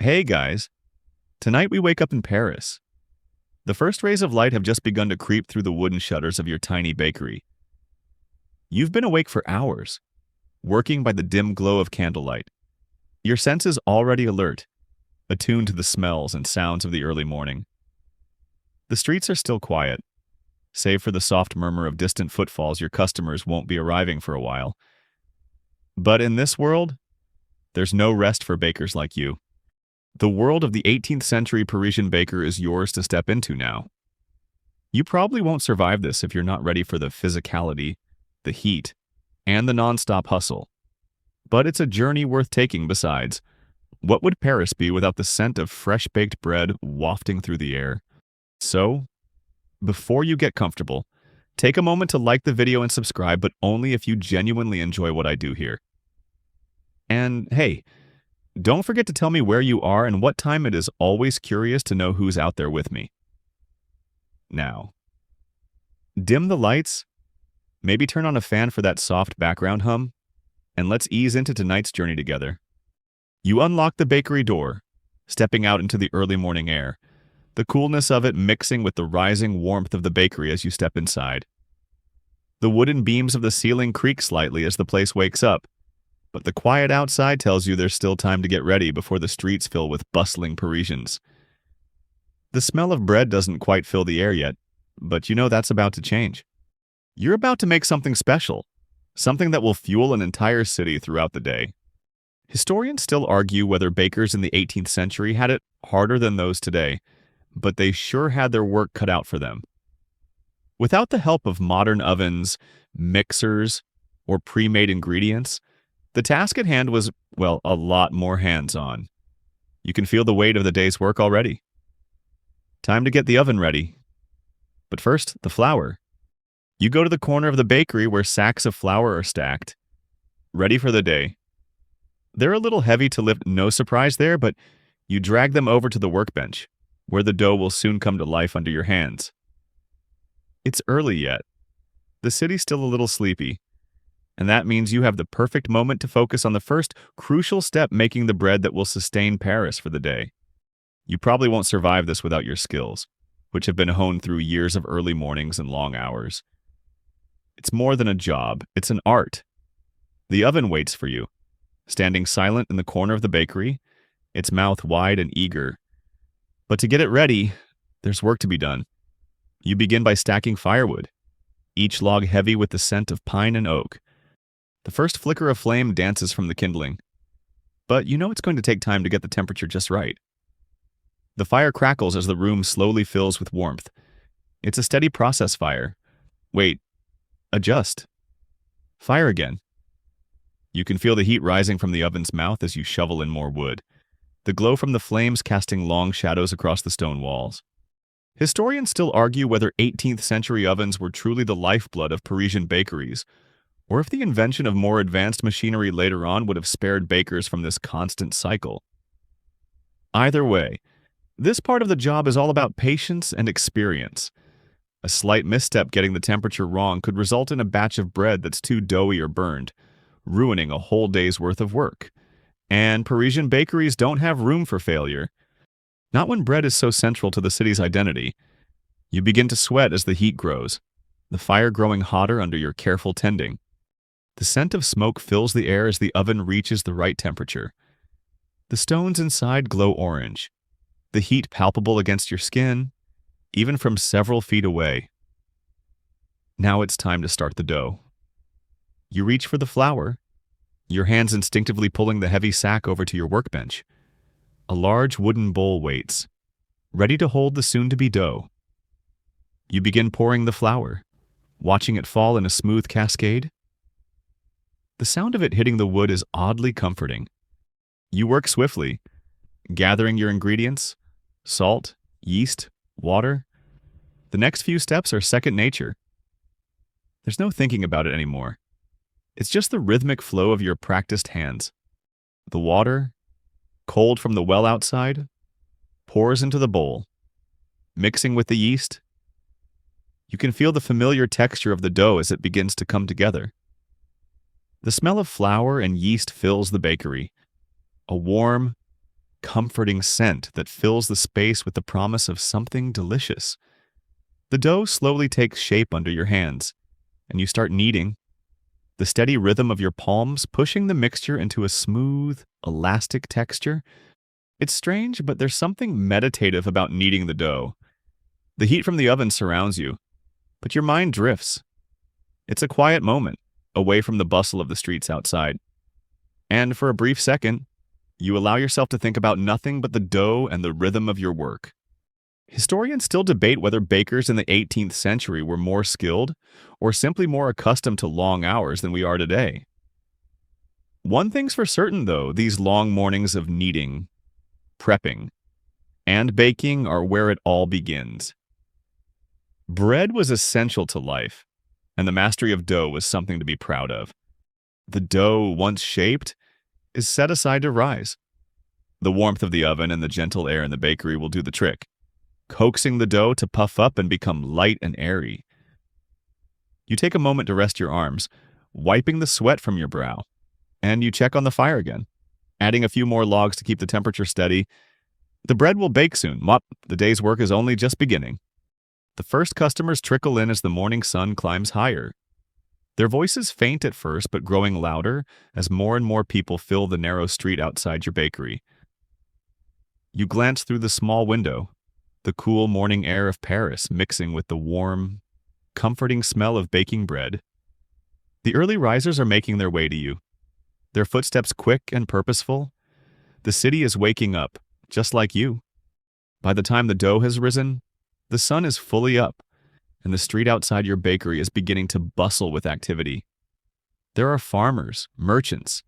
Hey guys, tonight we wake up in Paris. The first rays of light have just begun to creep through the wooden shutters of your tiny bakery. You've been awake for hours, working by the dim glow of candlelight. Your senses already alert, attuned to the smells and sounds of the early morning. The streets are still quiet, save for the soft murmur of distant footfalls. Your customers won't be arriving for a while. But in this world, there's no rest for bakers like you. The world of the 18th century Parisian baker is yours to step into now. You probably won't survive this if you're not ready for the physicality, the heat, and the non-stop hustle. But it's a journey worth taking besides. What would Paris be without the scent of fresh-baked bread wafting through the air? So, before you get comfortable, take a moment to like the video and subscribe, but only if you genuinely enjoy what I do here. And hey, don't forget to tell me where you are and what time it is. Always curious to know who's out there with me. Now, dim the lights, maybe turn on a fan for that soft background hum, and let's ease into tonight's journey together. You unlock the bakery door, stepping out into the early morning air, the coolness of it mixing with the rising warmth of the bakery as you step inside. The wooden beams of the ceiling creak slightly as the place wakes up, but the quiet outside tells you there's still time to get ready before the streets fill with bustling Parisians. The smell of bread doesn't quite fill the air yet, but you know that's about to change. You're about to make something special, something that will fuel an entire city throughout the day. Historians still argue whether bakers in the 18th century had it harder than those today, but they sure had their work cut out for them. Without the help of modern ovens, mixers, or pre-made ingredients, the task at hand was, well, a lot more hands-on. You can feel the weight of the day's work already. Time to get the oven ready. But first, the flour. You go to the corner of the bakery where sacks of flour are stacked, ready for the day. They're a little heavy to lift, no surprise there, but you drag them over to the workbench, where the dough will soon come to life under your hands. It's early yet. The city's still a little sleepy, and that means you have the perfect moment to focus on the first crucial step, making the bread that will sustain Paris for the day. You probably won't survive this without your skills, which have been honed through years of early mornings and long hours. It's more than a job, it's an art. The oven waits for you, standing silent in the corner of the bakery, its mouth wide and eager. But to get it ready, there's work to be done. You begin by stacking firewood, each log heavy with the scent of pine and oak. The first flicker of flame dances from the kindling, but you know it's going to take time to get the temperature just right. The fire crackles as the room slowly fills with warmth. It's a steady process fire. Wait, adjust. Fire again. You can feel the heat rising from the oven's mouth as you shovel in more wood, the glow from the flames casting long shadows across the stone walls. Historians still argue whether 18th century ovens were truly the lifeblood of Parisian bakeries, or if the invention of more advanced machinery later on would have spared bakers from this constant cycle. Either way, this part of the job is all about patience and experience. A slight misstep getting the temperature wrong could result in a batch of bread that's too doughy or burned, ruining a whole day's worth of work. And Parisian bakeries don't have room for failure. Not when bread is so central to the city's identity. You begin to sweat as the heat grows, the fire growing hotter under your careful tending. The scent of smoke fills the air as the oven reaches the right temperature. The stones inside glow orange, the heat palpable against your skin, even from several feet away. Now it's time to start the dough. You reach for the flour, your hands instinctively pulling the heavy sack over to your workbench. A large wooden bowl waits, ready to hold the soon-to-be dough. You begin pouring the flour, watching it fall in a smooth cascade. The sound of it hitting the wood is oddly comforting. You work swiftly, gathering your ingredients, salt, yeast, water. The next few steps are second nature. There's no thinking about it anymore. It's just the rhythmic flow of your practiced hands. The water, cold from the well outside, pours into the bowl. Mixing with the yeast, you can feel the familiar texture of the dough as it begins to come together. The smell of flour and yeast fills the bakery, a warm, comforting scent that fills the space with the promise of something delicious. The dough slowly takes shape under your hands, and you start kneading, the steady rhythm of your palms pushing the mixture into a smooth, elastic texture. It's strange, but there's something meditative about kneading the dough. The heat from the oven surrounds you, but your mind drifts. It's a quiet moment, away from the bustle of the streets outside. And for a brief second, you allow yourself to think about nothing but the dough and the rhythm of your work. Historians still debate whether bakers in the 18th century were more skilled or simply more accustomed to long hours than we are today. One thing's for certain, though, these long mornings of kneading, prepping, and baking are where it all begins. Bread was essential to life, and the mastery of dough was something to be proud of. The dough, once shaped, is set aside to rise. The warmth of the oven and the gentle air in the bakery will do the trick, coaxing the dough to puff up and become light and airy. You take a moment to rest your arms, wiping the sweat from your brow, and you check on the fire again, adding a few more logs to keep the temperature steady. The bread will bake soon. The day's work is only just beginning. The first customers trickle in as the morning sun climbs higher. Their voices faint at first, but growing louder as more and more people fill the narrow street outside your bakery. You glance through the small window, the cool morning air of Paris mixing with the warm, comforting smell of baking bread. The early risers are making their way to you, their footsteps quick and purposeful. The city is waking up, just like you. By the time the dough has risen, the sun is fully up, and the street outside your bakery is beginning to bustle with activity. There are farmers, merchants,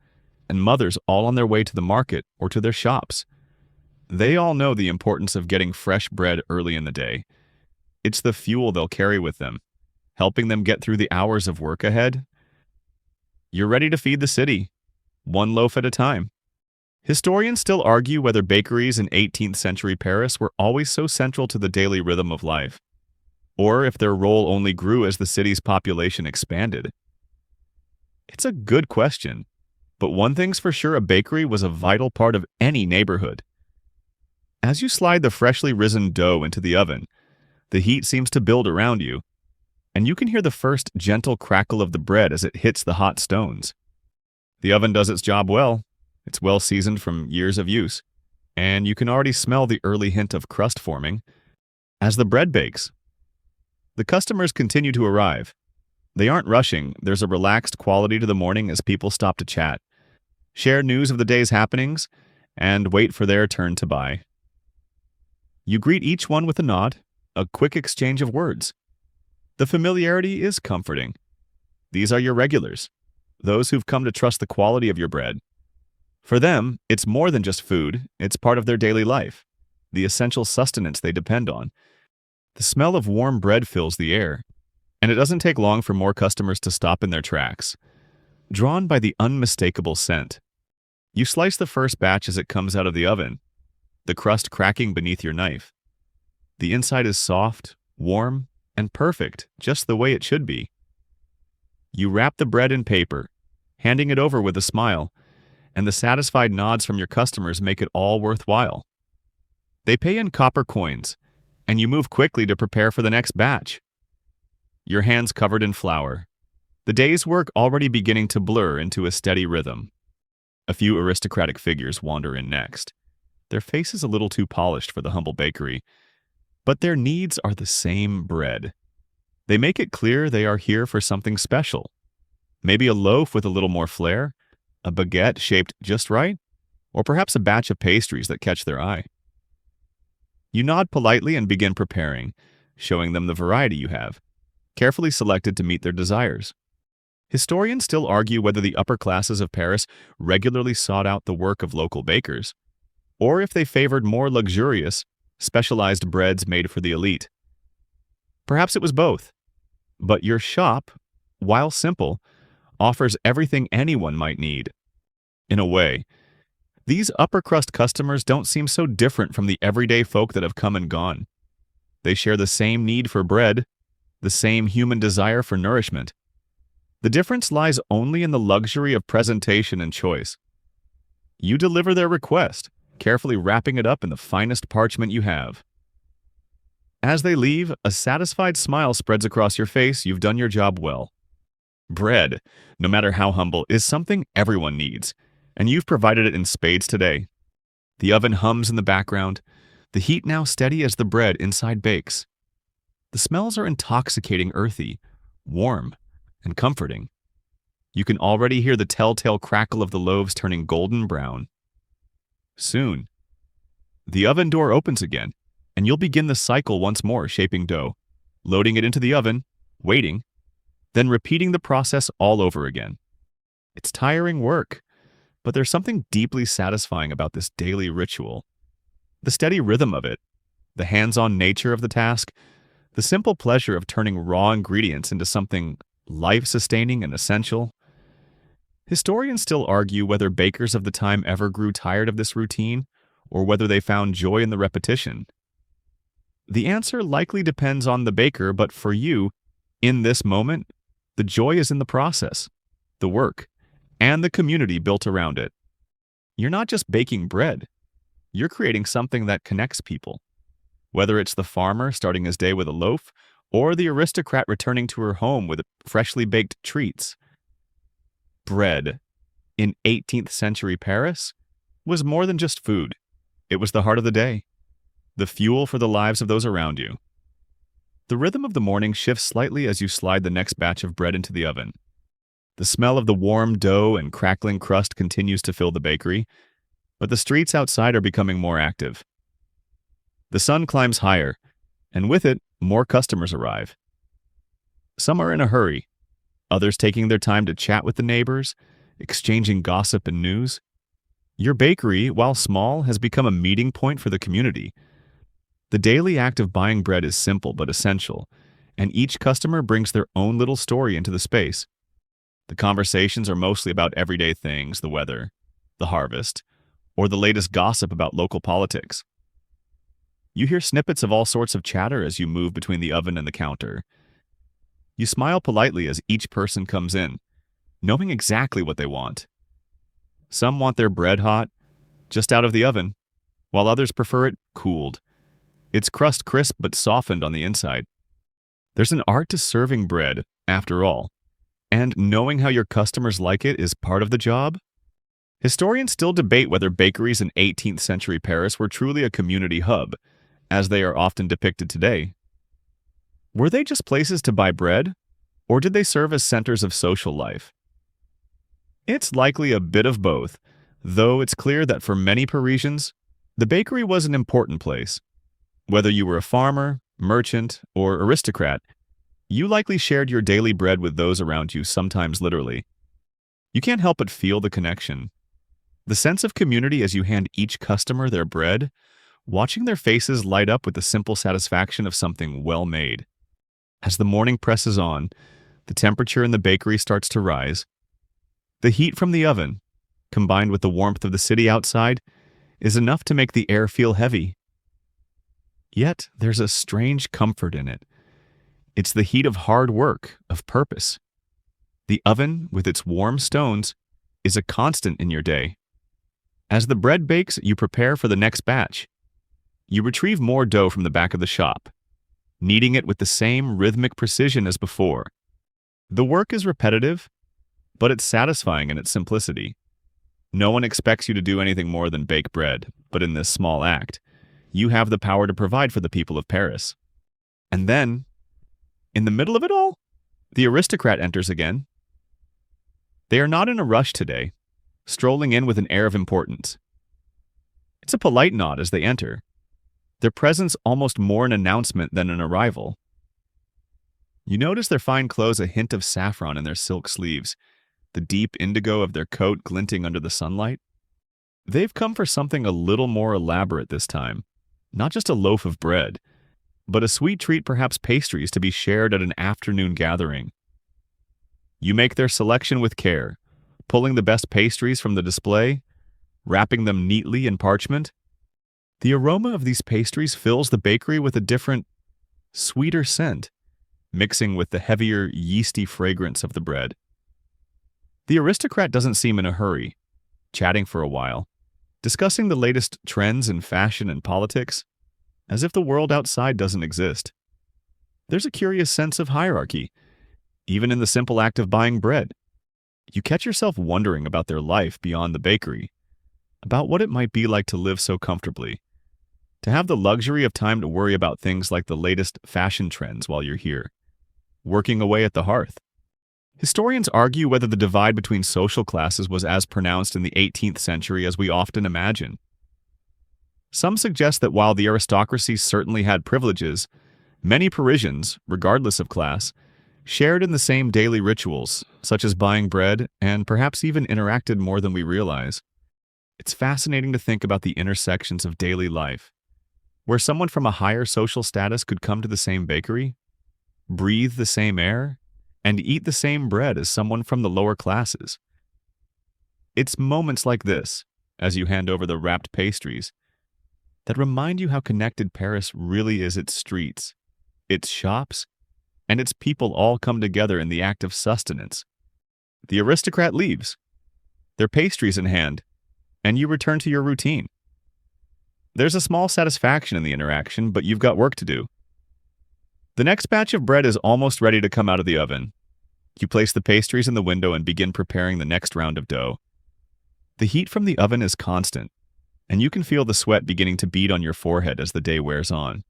and mothers all on their way to the market or to their shops. They all know the importance of getting fresh bread early in the day. It's the fuel they'll carry with them, helping them get through the hours of work ahead. You're ready to feed the city, one loaf at a time. Historians still argue whether bakeries in 18th century Paris were always so central to the daily rhythm of life, or if their role only grew as the city's population expanded. It's a good question, but one thing's for sure, a bakery was a vital part of any neighborhood. As you slide the freshly risen dough into the oven, the heat seems to build around you, and you can hear the first gentle crackle of the bread as it hits the hot stones. The oven does its job well. It's well seasoned from years of use, and you can already smell the early hint of crust forming as the bread bakes. The customers continue to arrive. They aren't rushing. There's a relaxed quality to the morning as people stop to chat, share news of the day's happenings, and wait for their turn to buy. You greet each one with a nod, a quick exchange of words. The familiarity is comforting. These are your regulars, those who've come to trust the quality of your bread. For them, it's more than just food. It's part of their daily life, the essential sustenance they depend on. The smell of warm bread fills the air, and it doesn't take long for more customers to stop in their tracks, drawn by the unmistakable scent. You slice the first batch as it comes out of the oven, the crust cracking beneath your knife. The inside is soft, warm, and perfect, just the way it should be. You wrap the bread in paper, handing it over with a smile, and the satisfied nods from your customers make it all worthwhile. They pay in copper coins, and you move quickly to prepare for the next batch. Your hands covered in flour, the day's work already beginning to blur into a steady rhythm. A few aristocratic figures wander in next, their faces a little too polished for the humble bakery, but their needs are the same: bread. They make it clear they are here for something special. Maybe a loaf with a little more flair, a baguette shaped just right, or perhaps a batch of pastries that catch their eye. You nod politely and begin preparing, showing them the variety you have, carefully selected to meet their desires. Historians still argue whether the upper classes of Paris regularly sought out the work of local bakers, or if they favored more luxurious, specialized breads made for the elite. Perhaps it was both, but your shop, while simple, offers everything anyone might need. In a way, these upper-crust customers don't seem so different from the everyday folk that have come and gone. They share the same need for bread, the same human desire for nourishment. The difference lies only in the luxury of presentation and choice. You deliver their request, carefully wrapping it up in the finest parchment you have. As they leave, a satisfied smile spreads across your face. You've done your job well. Bread, no matter how humble, is something everyone needs, and you've provided it in spades today. The oven hums in the background, the heat now steady as the bread inside bakes. The smells are intoxicating, earthy, warm, and comforting. You can already hear the telltale crackle of the loaves turning golden brown. Soon, the oven door opens again, and you'll begin the cycle once more, shaping dough, loading it into the oven, waiting, then repeating the process all over again. It's tiring work, but there's something deeply satisfying about this daily ritual. The steady rhythm of it, the hands-on nature of the task, the simple pleasure of turning raw ingredients into something life-sustaining and essential. Historians still argue whether bakers of the time ever grew tired of this routine, or whether they found joy in the repetition. The answer likely depends on the baker, but for you, in this moment, the joy is in the process, the work, and the community built around it. You're not just baking bread, you're creating something that connects people. Whether it's the farmer starting his day with a loaf, or the aristocrat returning to her home with freshly baked treats. Bread, in 18th century Paris, was more than just food. It was the heart of the day, the fuel for the lives of those around you. The rhythm of the morning shifts slightly as you slide the next batch of bread into the oven. The smell of the warm dough and crackling crust continues to fill the bakery, but the streets outside are becoming more active. The sun climbs higher, and with it, more customers arrive. Some are in a hurry, others taking their time to chat with the neighbors, exchanging gossip and news. Your bakery, while small, has become a meeting point for the community. The daily act of buying bread is simple but essential, and each customer brings their own little story into the space. The conversations are mostly about everyday things, the weather, the harvest, or the latest gossip about local politics. You hear snippets of all sorts of chatter as you move between the oven and the counter. You smile politely as each person comes in, knowing exactly what they want. Some want their bread hot, just out of the oven, while others prefer it cooled. Its crust crisp but softened on the inside. There's an art to serving bread, after all, and knowing how your customers like it is part of the job. Historians still debate whether bakeries in 18th century Paris were truly a community hub, as they are often depicted today. Were they just places to buy bread, or did they serve as centers of social life? It's likely a bit of both, though it's clear that for many Parisians, the bakery was an important place. Whether you were a farmer, merchant, or aristocrat, you likely shared your daily bread with those around you, sometimes literally. You can't help but feel the connection. The sense of community as you hand each customer their bread, watching their faces light up with the simple satisfaction of something well made. As the morning presses on, the temperature in the bakery starts to rise. The heat from the oven, combined with the warmth of the city outside, is enough to make the air feel heavy. Yet there's a strange comfort in it. It's the heat of hard work, of purpose. The oven, with its warm stones, is a constant in your day. As the bread bakes, you prepare for the next batch. You retrieve more dough from the back of the shop, kneading it with the same rhythmic precision as before. The work is repetitive, but it's satisfying in its simplicity. No one expects you to do anything more than bake bread, but in this small act, you have the power to provide for the people of Paris. And then, in the middle of it all, the aristocrat enters again. They are not in a rush today, strolling in with an air of importance. It's a polite nod as they enter, their presence almost more an announcement than an arrival. You notice their fine clothes a hint of saffron in their silk sleeves, the deep indigo of their coat glinting under the sunlight. They've come for something a little more elaborate this time, not just a loaf of bread, but a sweet treat, perhaps pastries, to be shared at an afternoon gathering. You make their selection with care, pulling the best pastries from the display, wrapping them neatly in parchment. The aroma of these pastries fills the bakery with a different, sweeter scent, mixing with the heavier, yeasty fragrance of the bread. The aristocrat doesn't seem in a hurry, chatting for a while, discussing the latest trends in fashion and politics, as if the world outside doesn't exist. There's a curious sense of hierarchy, even in the simple act of buying bread. You catch yourself wondering about their life beyond the bakery, about what it might be like to live so comfortably, to have the luxury of time to worry about things like the latest fashion trends while you're here, working away at the hearth. Historians argue whether the divide between social classes was as pronounced in the 18th century as we often imagine. Some suggest that while the aristocracy certainly had privileges, many Parisians, regardless of class, shared in the same daily rituals, such as buying bread, and perhaps even interacted more than we realize. It's fascinating to think about the intersections of daily life, where someone from a higher social status could come to the same bakery, breathe the same air, and eat the same bread as someone from the lower classes. It's moments like this, as you hand over the wrapped pastries, that remind you how connected Paris really is. Its streets, its shops, and its people all come together in the act of sustenance. The aristocrat leaves, their pastries in hand, and you return to your routine. There's a small satisfaction in the interaction, but you've got work to do. The next batch of bread is almost ready to come out of the oven. You place the pastries in the window and begin preparing the next round of dough. The heat from the oven is constant, and you can feel the sweat beginning to bead on your forehead as the day wears on.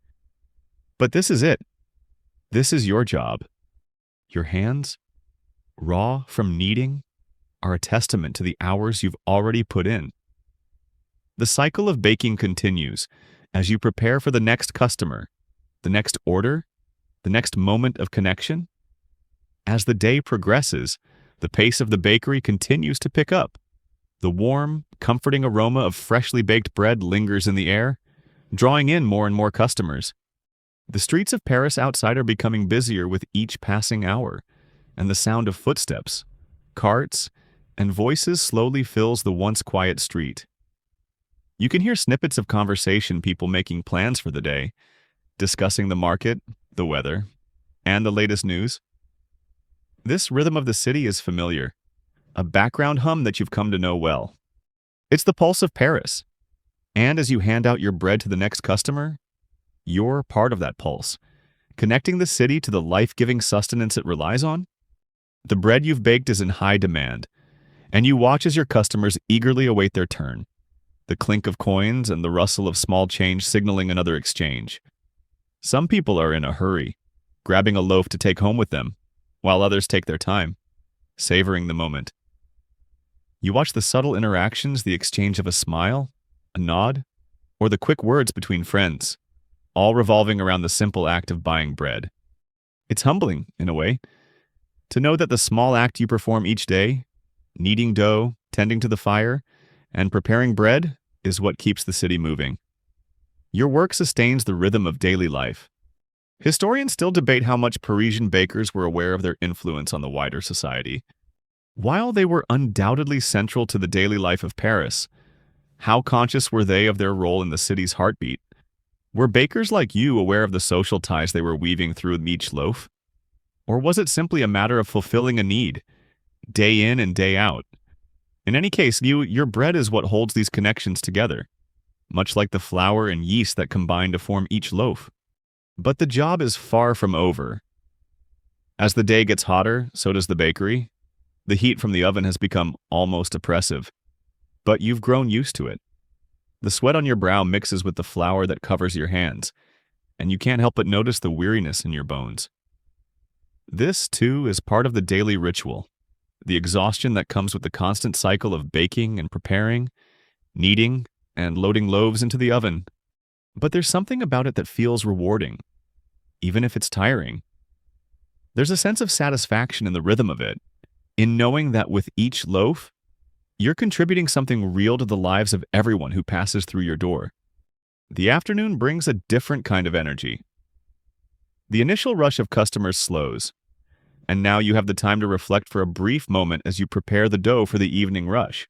But this is it. This is your job. Your hands, raw from kneading, are a testament to the hours you've already put in. The cycle of baking continues as you prepare for the next customer, the next order, the next moment of connection. As the day progresses, the pace of the bakery continues to pick up. The warm, comforting aroma of freshly baked bread lingers in the air, drawing in more and more customers. The streets of Paris outside are becoming busier with each passing hour, and the sound of footsteps, carts, and voices slowly fills the once quiet street. You can hear snippets of conversation, people making plans for the day, discussing the market, the weather, and the latest news. This rhythm of the city is familiar, a background hum that you've come to know well. It's the pulse of Paris, and as you hand out your bread to the next customer, you're part of that pulse, connecting the city to the life-giving sustenance it relies on. The bread you've baked is in high demand, and you watch as your customers eagerly await their turn, the clink of coins and the rustle of small change signaling another exchange. Some people are in a hurry, grabbing a loaf to take home with them, while others take their time, savoring the moment. You watch the subtle interactions, the exchange of a smile, a nod, or the quick words between friends, all revolving around the simple act of buying bread. It's humbling, in a way, to know that the small act you perform each day, kneading dough, tending to the fire, and preparing bread, is what keeps the city moving. Your work sustains the rhythm of daily life. Historians still debate how much Parisian bakers were aware of their influence on the wider society. While they were undoubtedly central to the daily life of Paris, how conscious were they of their role in the city's heartbeat? Were bakers like you aware of the social ties they were weaving through each loaf? Or was it simply a matter of fulfilling a need, day in and day out? In any case, your bread is what holds these connections together, much like the flour and yeast that combine to form each loaf. But the job is far from over. As the day gets hotter, so does the bakery. The heat from the oven has become almost oppressive, but you've grown used to it. The sweat on your brow mixes with the flour that covers your hands, and you can't help but notice the weariness in your bones. This, too, is part of the daily ritual, the exhaustion that comes with the constant cycle of baking and preparing, kneading, and loading loaves into the oven. But there's something about it that feels rewarding, even if it's tiring. There's a sense of satisfaction in the rhythm of it, in knowing that with each loaf, you're contributing something real to the lives of everyone who passes through your door. The afternoon brings a different kind of energy. The initial rush of customers slows, and now you have the time to reflect for a brief moment as you prepare the dough for the evening rush.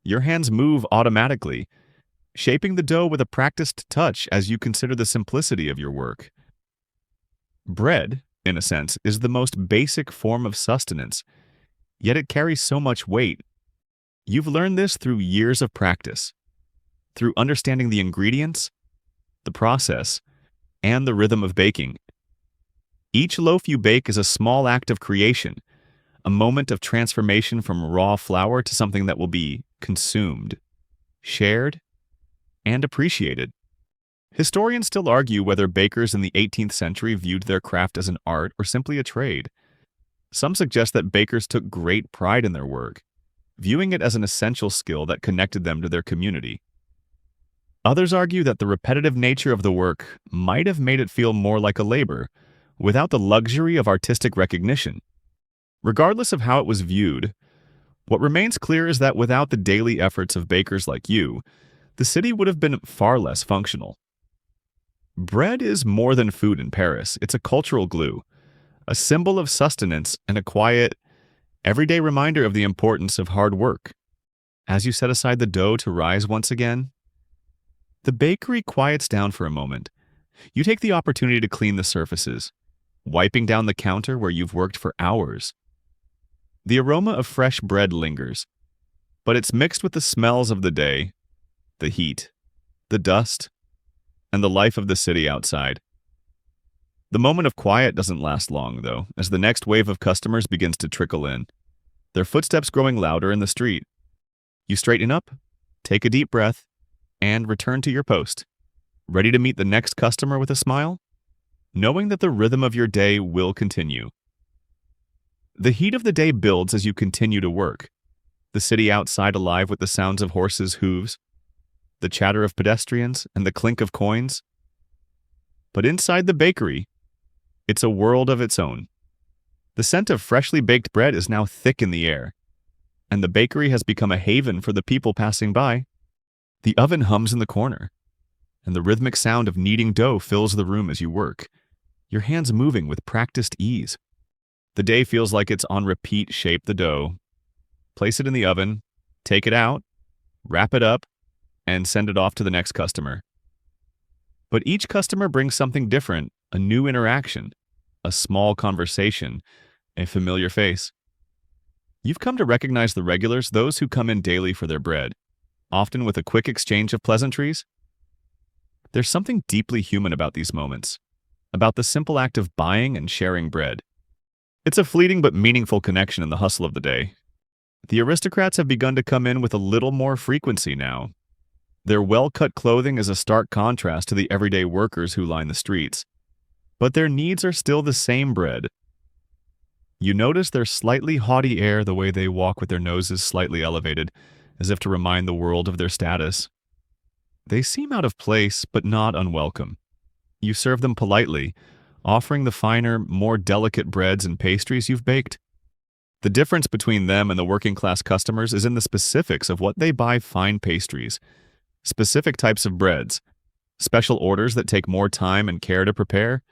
Your hands move automatically, shaping the dough with a practiced touch as you consider the simplicity of your work. Bread, in a sense, is the most basic form of sustenance, yet it carries so much weight. You've learned this through years of practice, through understanding the ingredients, the process, and the rhythm of baking. Each loaf you bake is a small act of creation, a moment of transformation from raw flour to something that will be consumed, shared, and appreciated. Historians still argue whether bakers in the 18th century viewed their craft as an art or simply a trade. Some suggest that bakers took great pride in their work, viewing it as an essential skill that connected them to their community. Others argue that the repetitive nature of the work might have made it feel more like a labor, without the luxury of artistic recognition. Regardless of how it was viewed, what remains clear is that without the daily efforts of bakers like you, the city would have been far less functional. Bread is more than food in Paris. It's a cultural glue, a symbol of sustenance, and a quiet, everyday reminder of the importance of hard work. As you set aside the dough to rise once again, the bakery quiets down for a moment. You take the opportunity to clean the surfaces, wiping down the counter where you've worked for hours. The aroma of fresh bread lingers, but it's mixed with the smells of the day, the heat, the dust, and the life of the city outside. The moment of quiet doesn't last long, though, as the next wave of customers begins to trickle in, their footsteps growing louder in the street. You straighten up, take a deep breath, and return to your post, ready to meet the next customer with a smile, knowing that the rhythm of your day will continue. The heat of the day builds as you continue to work, the city outside alive with the sounds of horses' hooves, the chatter of pedestrians, and the clink of coins. But inside the bakery, it's a world of its own. The scent of freshly baked bread is now thick in the air, and the bakery has become a haven for the people passing by. The oven hums in the corner, and the rhythmic sound of kneading dough fills the room as you work, your hands moving with practiced ease. The day feels like it's on repeat. Shape the dough, place it in the oven, take it out, wrap it up, and send it off to the next customer. But each customer brings something different, a new interaction, a small conversation, a familiar face. You've come to recognize the regulars, those who come in daily for their bread, often with a quick exchange of pleasantries. There's something deeply human about these moments, about the simple act of buying and sharing bread. It's a fleeting but meaningful connection in the hustle of the day. The aristocrats have begun to come in with a little more frequency now. Their well-cut clothing is a stark contrast to the everyday workers who line the streets. But their needs are still the same bread. You notice their slightly haughty air, the way they walk with their noses slightly elevated, as if to remind the world of their status. They seem out of place, but not unwelcome. You serve them politely, offering the finer, more delicate breads and pastries you've baked. The difference between them and the working-class customers is in the specifics of what they buy: fine pastries, specific types of breads, special orders that take more time and care to prepare.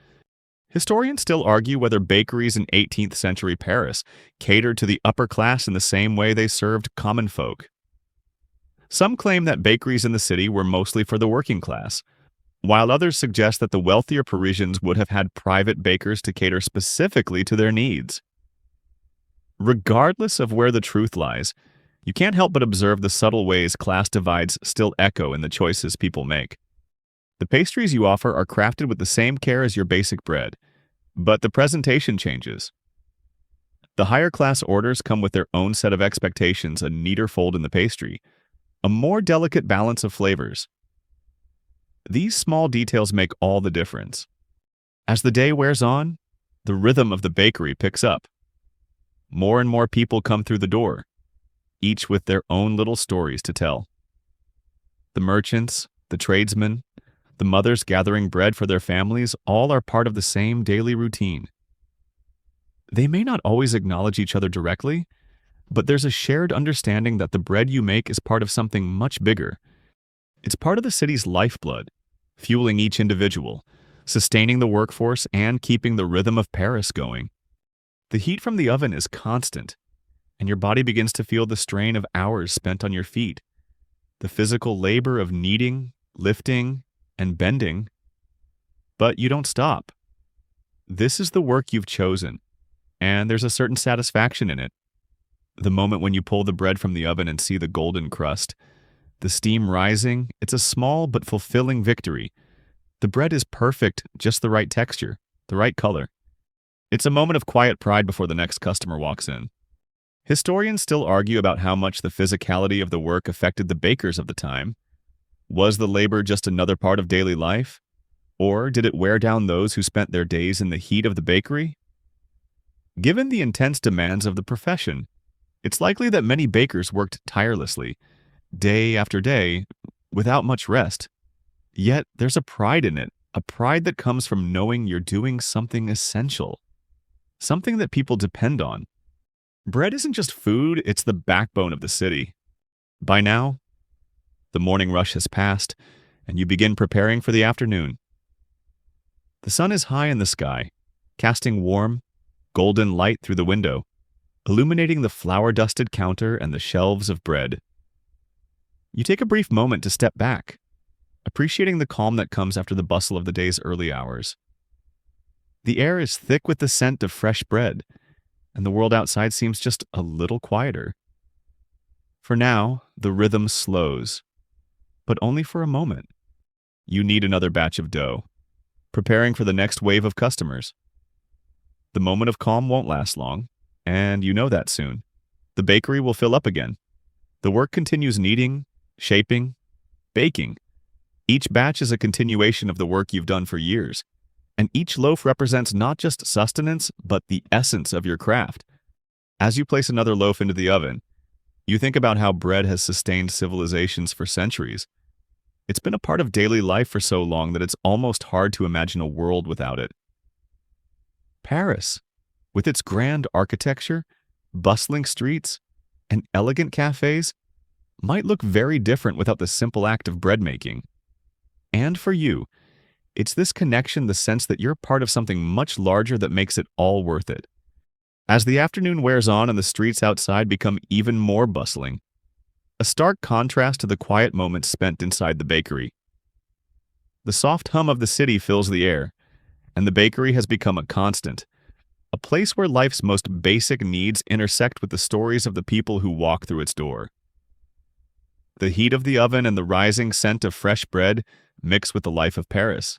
Historians still argue whether bakeries in 18th century Paris catered to the upper class in the same way they served common folk. Some claim that bakeries in the city were mostly for the working class, while others suggest that the wealthier Parisians would have had private bakers to cater specifically to their needs. Regardless of where the truth lies, you can't help but observe the subtle ways class divides still echo in the choices people make. The pastries you offer are crafted with the same care as your basic bread, but the presentation changes. The higher class orders come with their own set of expectations: a neater fold in the pastry, a more delicate balance of flavors. These small details make all the difference. As the day wears on, the rhythm of the bakery picks up. More and more people come through the door, each with their own little stories to tell. The merchants, the tradesmen, the mothers gathering bread for their families, all are part of the same daily routine. They may not always acknowledge each other directly, but there's a shared understanding that the bread you make is part of something much bigger. It's part of the city's lifeblood, fueling each individual, sustaining the workforce, and keeping the rhythm of Paris going. The heat from the oven is constant, and your body begins to feel the strain of hours spent on your feet, the physical labor of kneading, lifting, and bending. But you don't stop. This is the work you've chosen, and there's a certain satisfaction in it. The moment when you pull the bread from the oven and see the golden crust, the steam rising, it's a small but fulfilling victory. The bread is perfect, just the right texture, the right color. It's a moment of quiet pride before the next customer walks in. Historians still argue about how much the physicality of the work affected the bakers of the time. Was the labor just another part of daily life? Or did it wear down those who spent their days in the heat of the bakery? Given the intense demands of the profession, it's likely that many bakers worked tirelessly, day after day, without much rest. Yet there's a pride in it, a pride that comes from knowing you're doing something essential, something that people depend on. Bread isn't just food, it's the backbone of the city. By now, the morning rush has passed, and you begin preparing for the afternoon. The sun is high in the sky, casting warm, golden light through the window, illuminating the flour-dusted counter and the shelves of bread. You take a brief moment to step back, appreciating the calm that comes after the bustle of the day's early hours. The air is thick with the scent of fresh bread, and the world outside seems just a little quieter. For now, the rhythm slows, but only for a moment. You knead another batch of dough, preparing for the next wave of customers. The moment of calm won't last long, and you know that soon. The bakery will fill up again. The work continues kneading, shaping, baking. Each batch is a continuation of the work you've done for years, and each loaf represents not just sustenance, but the essence of your craft. As you place another loaf into the oven, you think about how bread has sustained civilizations for centuries. It's been a part of daily life for so long that it's almost hard to imagine a world without it. Paris, with its grand architecture, bustling streets, and elegant cafes, might look very different without the simple act of bread making. And for you, it's this connection, the sense that you're part of something much larger that makes it all worth it. As the afternoon wears on and the streets outside become even more bustling, a stark contrast to the quiet moments spent inside the bakery. The soft hum of the city fills the air, and the bakery has become a constant, a place where life's most basic needs intersect with the stories of the people who walk through its door. The heat of the oven and the rising scent of fresh bread mix with the life of Paris,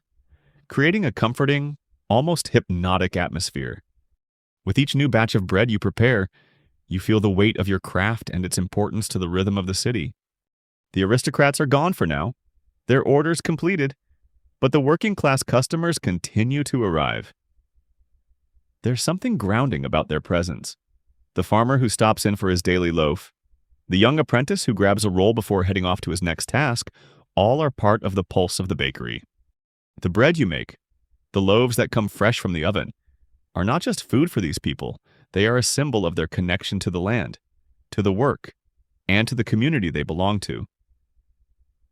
creating a comforting, almost hypnotic atmosphere. With each new batch of bread you prepare, you feel the weight of your craft and its importance to the rhythm of the city. The aristocrats are gone for now, their orders completed, but the working-class customers continue to arrive. There's something grounding about their presence. The farmer who stops in for his daily loaf, the young apprentice who grabs a roll before heading off to his next task, all are part of the pulse of the bakery. The bread you make, the loaves that come fresh from the oven, are not just food for these people. They are a symbol of their connection to the land, to the work, and to the community they belong to.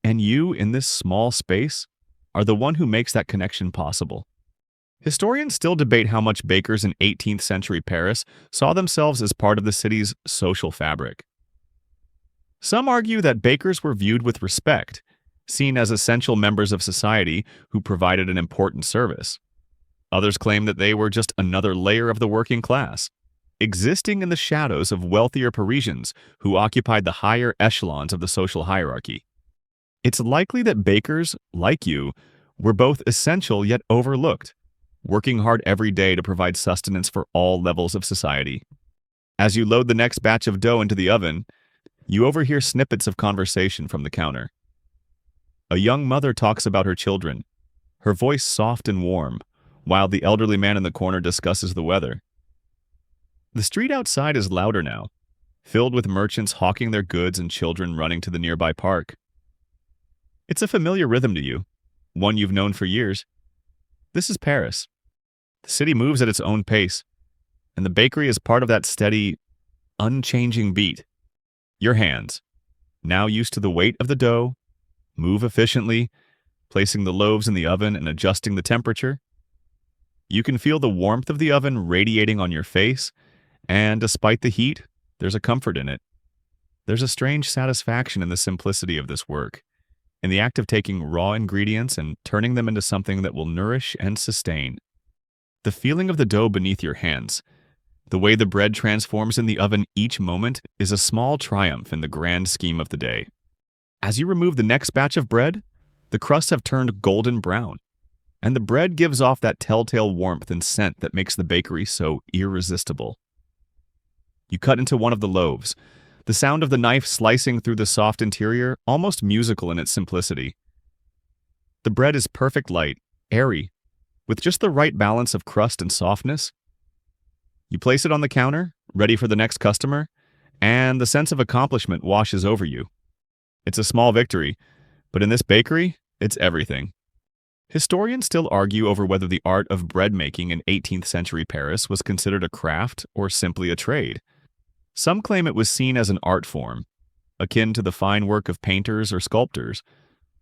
And you, in this small space, are the one who makes that connection possible. Historians still debate how much bakers in 18th century Paris saw themselves as part of the city's social fabric. Some argue that bakers were viewed with respect, seen as essential members of society who provided an important service. Others claim that they were just another layer of the working class, existing in the shadows of wealthier Parisians who occupied the higher echelons of the social hierarchy. It's likely that bakers, like you, were both essential yet overlooked, working hard every day to provide sustenance for all levels of society. As you load the next batch of dough into the oven, you overhear snippets of conversation from the counter. A young mother talks about her children, her voice soft and warm, while the elderly man in the corner discusses the weather. The street outside is louder now, filled with merchants hawking their goods and children running to the nearby park. It's a familiar rhythm to you, one you've known for years. This is Paris. The city moves at its own pace, and the bakery is part of that steady, unchanging beat. Your hands, now used to the weight of the dough, move efficiently, placing the loaves in the oven and adjusting the temperature. You can feel the warmth of the oven radiating on your face, and despite the heat, there's a comfort in it. There's a strange satisfaction in the simplicity of this work, in the act of taking raw ingredients and turning them into something that will nourish and sustain. The feeling of the dough beneath your hands, The way the bread transforms in the oven each moment is a small triumph in the grand scheme of the day. As you remove the next batch of bread, the crusts have turned golden brown, and the bread gives off that telltale warmth and scent that makes the bakery so irresistible. You cut into one of the loaves, the sound of the knife slicing through the soft interior almost musical in its simplicity. The bread is perfect light, airy, with just the right balance of crust and softness. You place it on the counter, ready for the next customer, and the sense of accomplishment washes over you. It's a small victory, but in this bakery, it's everything. Historians still argue over whether the art of bread making in 18th century Paris was considered a craft or simply a trade. Some claim it was seen as an art form, akin to the fine work of painters or sculptors,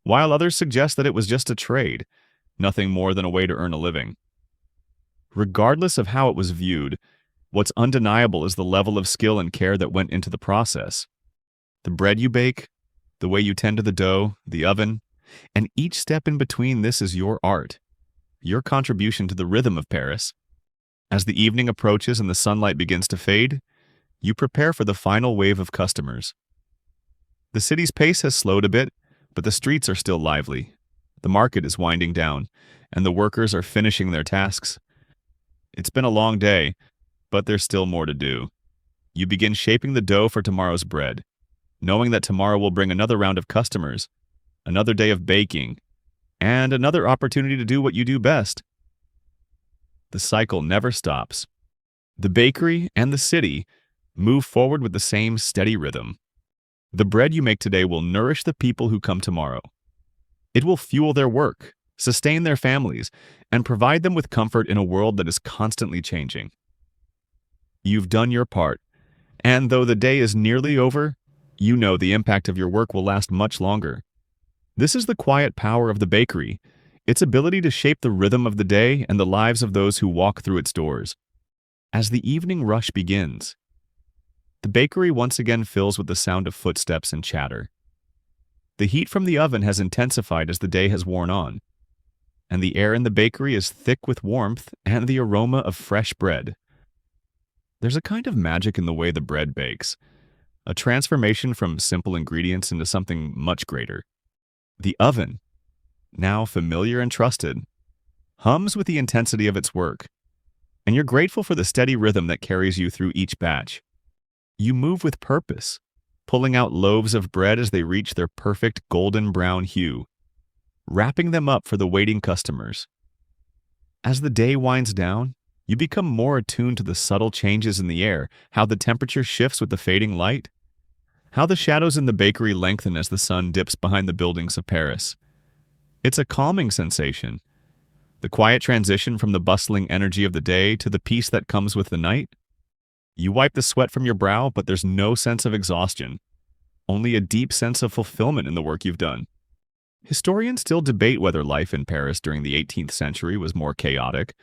while others suggest that it was just a trade, nothing more than a way to earn a living. Regardless of how it was viewed, what's undeniable is the level of skill and care that went into the process. The bread you bake, the way you tend to the dough, the oven, and each step in between this is your art, your contribution to the rhythm of Paris. As the evening approaches and the sunlight begins to fade, you prepare for the final wave of customers. The city's pace has slowed a bit, but the streets are still lively. The market is winding down, and the workers are finishing their tasks. It's been a long day, but there's still more to do. You begin shaping the dough for tomorrow's bread, knowing that tomorrow will bring another round of customers, another day of baking, and another opportunity to do what you do best. The cycle never stops. The bakery and the city move forward with the same steady rhythm. The bread you make today will nourish the people who come tomorrow. It will fuel their work, sustain their families, and provide them with comfort in a world that is constantly changing. You've done your part, and though the day is nearly over, you know the impact of your work will last much longer. This is the quiet power of the bakery, its ability to shape the rhythm of the day and the lives of those who walk through its doors. As the evening rush begins, the bakery once again fills with the sound of footsteps and chatter. The heat from the oven has intensified as the day has worn on, and the air in the bakery is thick with warmth and the aroma of fresh bread. There's a kind of magic in the way the bread bakes, a transformation from simple ingredients into something much greater. The oven, now familiar and trusted, hums with the intensity of its work, and you're grateful for the steady rhythm that carries you through each batch. You move with purpose, pulling out loaves of bread as they reach their perfect golden brown hue, wrapping them up for the waiting customers. As the day winds down, you become more attuned to the subtle changes in the air, how the temperature shifts with the fading light, how the shadows in the bakery lengthen as the sun dips behind the buildings of Paris. It's a calming sensation, the quiet transition from the bustling energy of the day to the peace that comes with the night. You wipe the sweat from your brow, but there's no sense of exhaustion, only a deep sense of fulfillment in the work you've done. Historians still debate whether life in Paris during the 18th century was more chaotic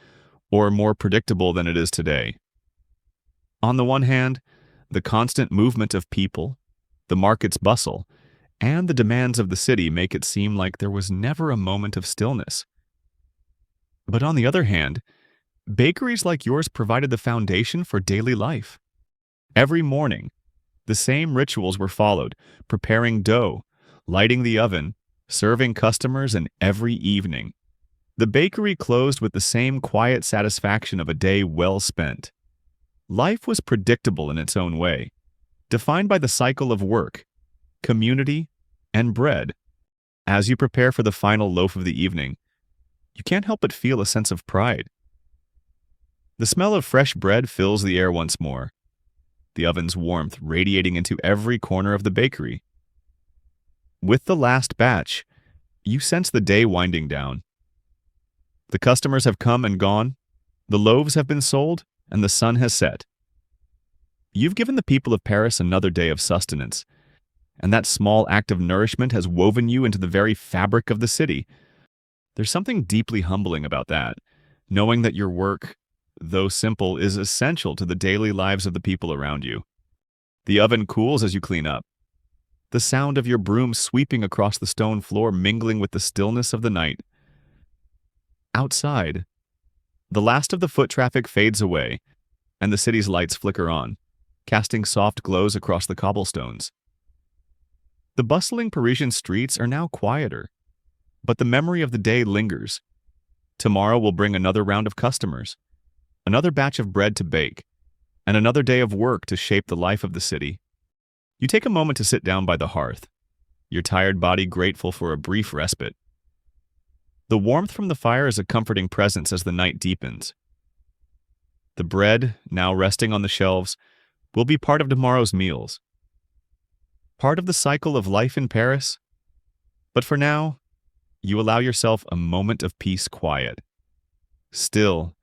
or more predictable than it is today. On the one hand, the constant movement of people, the market's bustle, and the demands of the city make it seem like there was never a moment of stillness. But on the other hand, bakeries like yours provided the foundation for daily life. Every morning, the same rituals were followed, preparing dough, lighting the oven, serving customers, and every evening, the bakery closed with the same quiet satisfaction of a day well spent. Life was predictable in its own way, defined by the cycle of work, community, and bread. As you prepare for the final loaf of the evening, you can't help but feel a sense of pride. The smell of fresh bread fills the air once more, the oven's warmth radiating into every corner of the bakery. With the last batch, you sense the day winding down. The customers have come and gone, the loaves have been sold, and the sun has set. You've given the people of Paris another day of sustenance, and that small act of nourishment has woven you into the very fabric of the city. There's something deeply humbling about that, knowing that your work, though simple, is essential to the daily lives of the people around you. The oven cools as you clean up, the sound of your broom sweeping across the stone floor mingling with the stillness of the night. Outside, the last of the foot traffic fades away, and the city's lights flicker on, casting soft glows across the cobblestones. The bustling Parisian streets are now quieter, but the memory of the day lingers. Tomorrow will bring another round of customers, another batch of bread to bake, and another day of work to shape the life of the city. You take a moment to sit down by the hearth, your tired body grateful for a brief respite. The warmth from the fire is a comforting presence as the night deepens. The bread, now resting on the shelves, will be part of tomorrow's meals. Part of the cycle of life in Paris. But for now, you allow yourself a moment of peace quiet, still,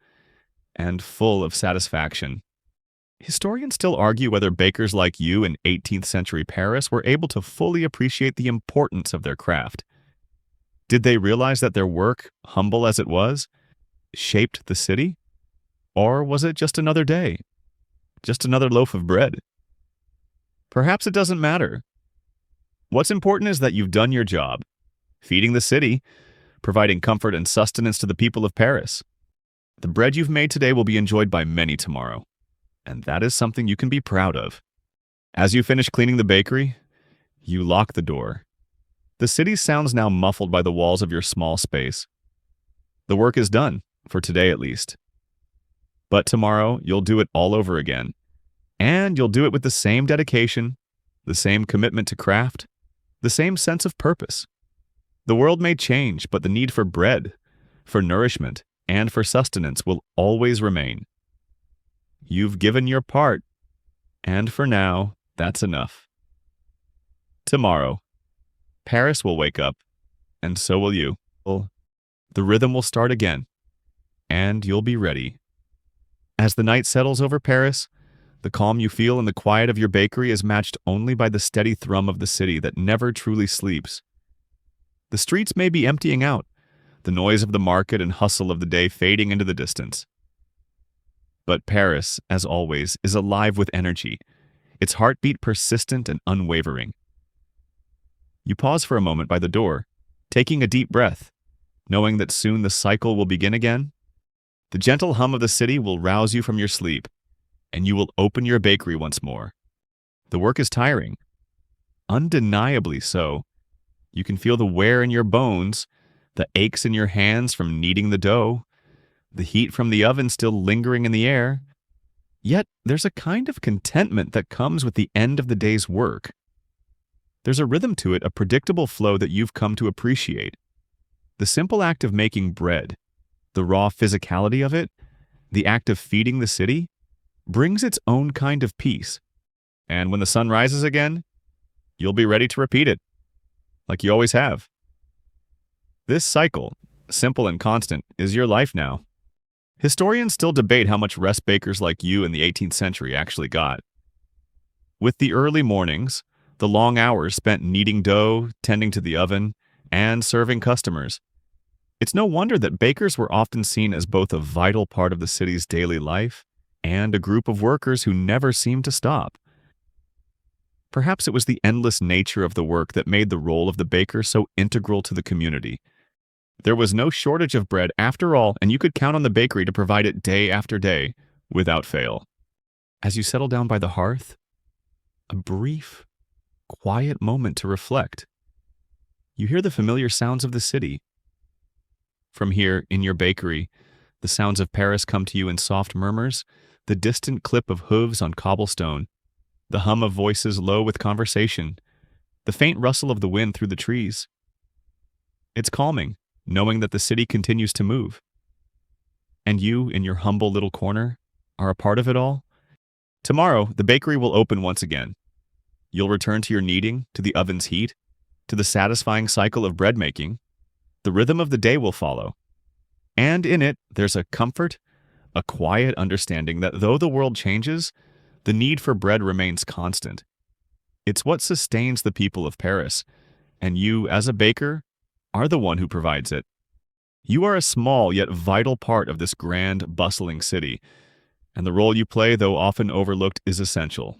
and full of satisfaction. Historians still argue whether bakers like you in 18th century Paris were able to fully appreciate the importance of their craft. Did they realize that their work, humble as it was, shaped the city? Or was it just another day? Just another loaf of bread? Perhaps it doesn't matter. What's important is that you've done your job, feeding the city, providing comfort and sustenance to the people of Paris. The bread you've made today will be enjoyed by many tomorrow, and that is something you can be proud of. As you finish cleaning the bakery, you lock the door. The city's sounds now muffled by the walls of your small space. The work is done, for today at least. But tomorrow, you'll do it all over again. And you'll do it with the same dedication, the same commitment to craft, the same sense of purpose. The world may change, but the need for bread, for nourishment, and for sustenance will always remain. You've given your part, and for now, that's enough. Tomorrow, Paris will wake up, and so will you. The rhythm will start again, and you'll be ready. As the night settles over Paris, the calm you feel in the quiet of your bakery is matched only by the steady thrum of the city that never truly sleeps. The streets may be emptying out, the noise of the market and hustle of the day fading into the distance. But Paris, as always, is alive with energy, its heartbeat persistent and unwavering. You pause for a moment by the door, taking a deep breath, knowing that soon the cycle will begin again. The gentle hum of the city will rouse you from your sleep, and you will open your bakery once more. The work is tiring, undeniably so. You can feel the wear in your bones, the aches in your hands from kneading the dough, the heat from the oven still lingering in the air. Yet there's a kind of contentment that comes with the end of the day's work. There's a rhythm to it, a predictable flow that you've come to appreciate. The simple act of making bread, the raw physicality of it, the act of feeding the city, brings its own kind of peace. And when the sun rises again, you'll be ready to repeat it, like you always have. This cycle, simple and constant, is your life now. Historians still debate how much rest bakers like you in the 18th century actually got. With the early mornings, the long hours spent kneading dough, tending to the oven, and serving customers, it's no wonder that bakers were often seen as both a vital part of the city's daily life and a group of workers who never seemed to stop. Perhaps it was the endless nature of the work that made the role of the baker so integral to the community. There was no shortage of bread after all, and you could count on the bakery to provide it day after day, without fail. As you settle down by the hearth, a brief, quiet moment to reflect. You hear the familiar sounds of the city. From here, in your bakery, the sounds of Paris come to you in soft murmurs, the distant clip of hooves on cobblestone, the hum of voices low with conversation, the faint rustle of the wind through the trees. It's calming, knowing that the city continues to move. And you, in your humble little corner, are a part of it all. Tomorrow, the bakery will open once again. You'll return to your kneading, to the oven's heat, to the satisfying cycle of bread making. The rhythm of the day will follow. And in it, there's a comfort, a quiet understanding that though the world changes, the need for bread remains constant. It's what sustains the people of Paris, and you, as a baker, are the one who provides it. You are a small yet vital part of this grand, bustling city, and the role you play, though often overlooked, is essential.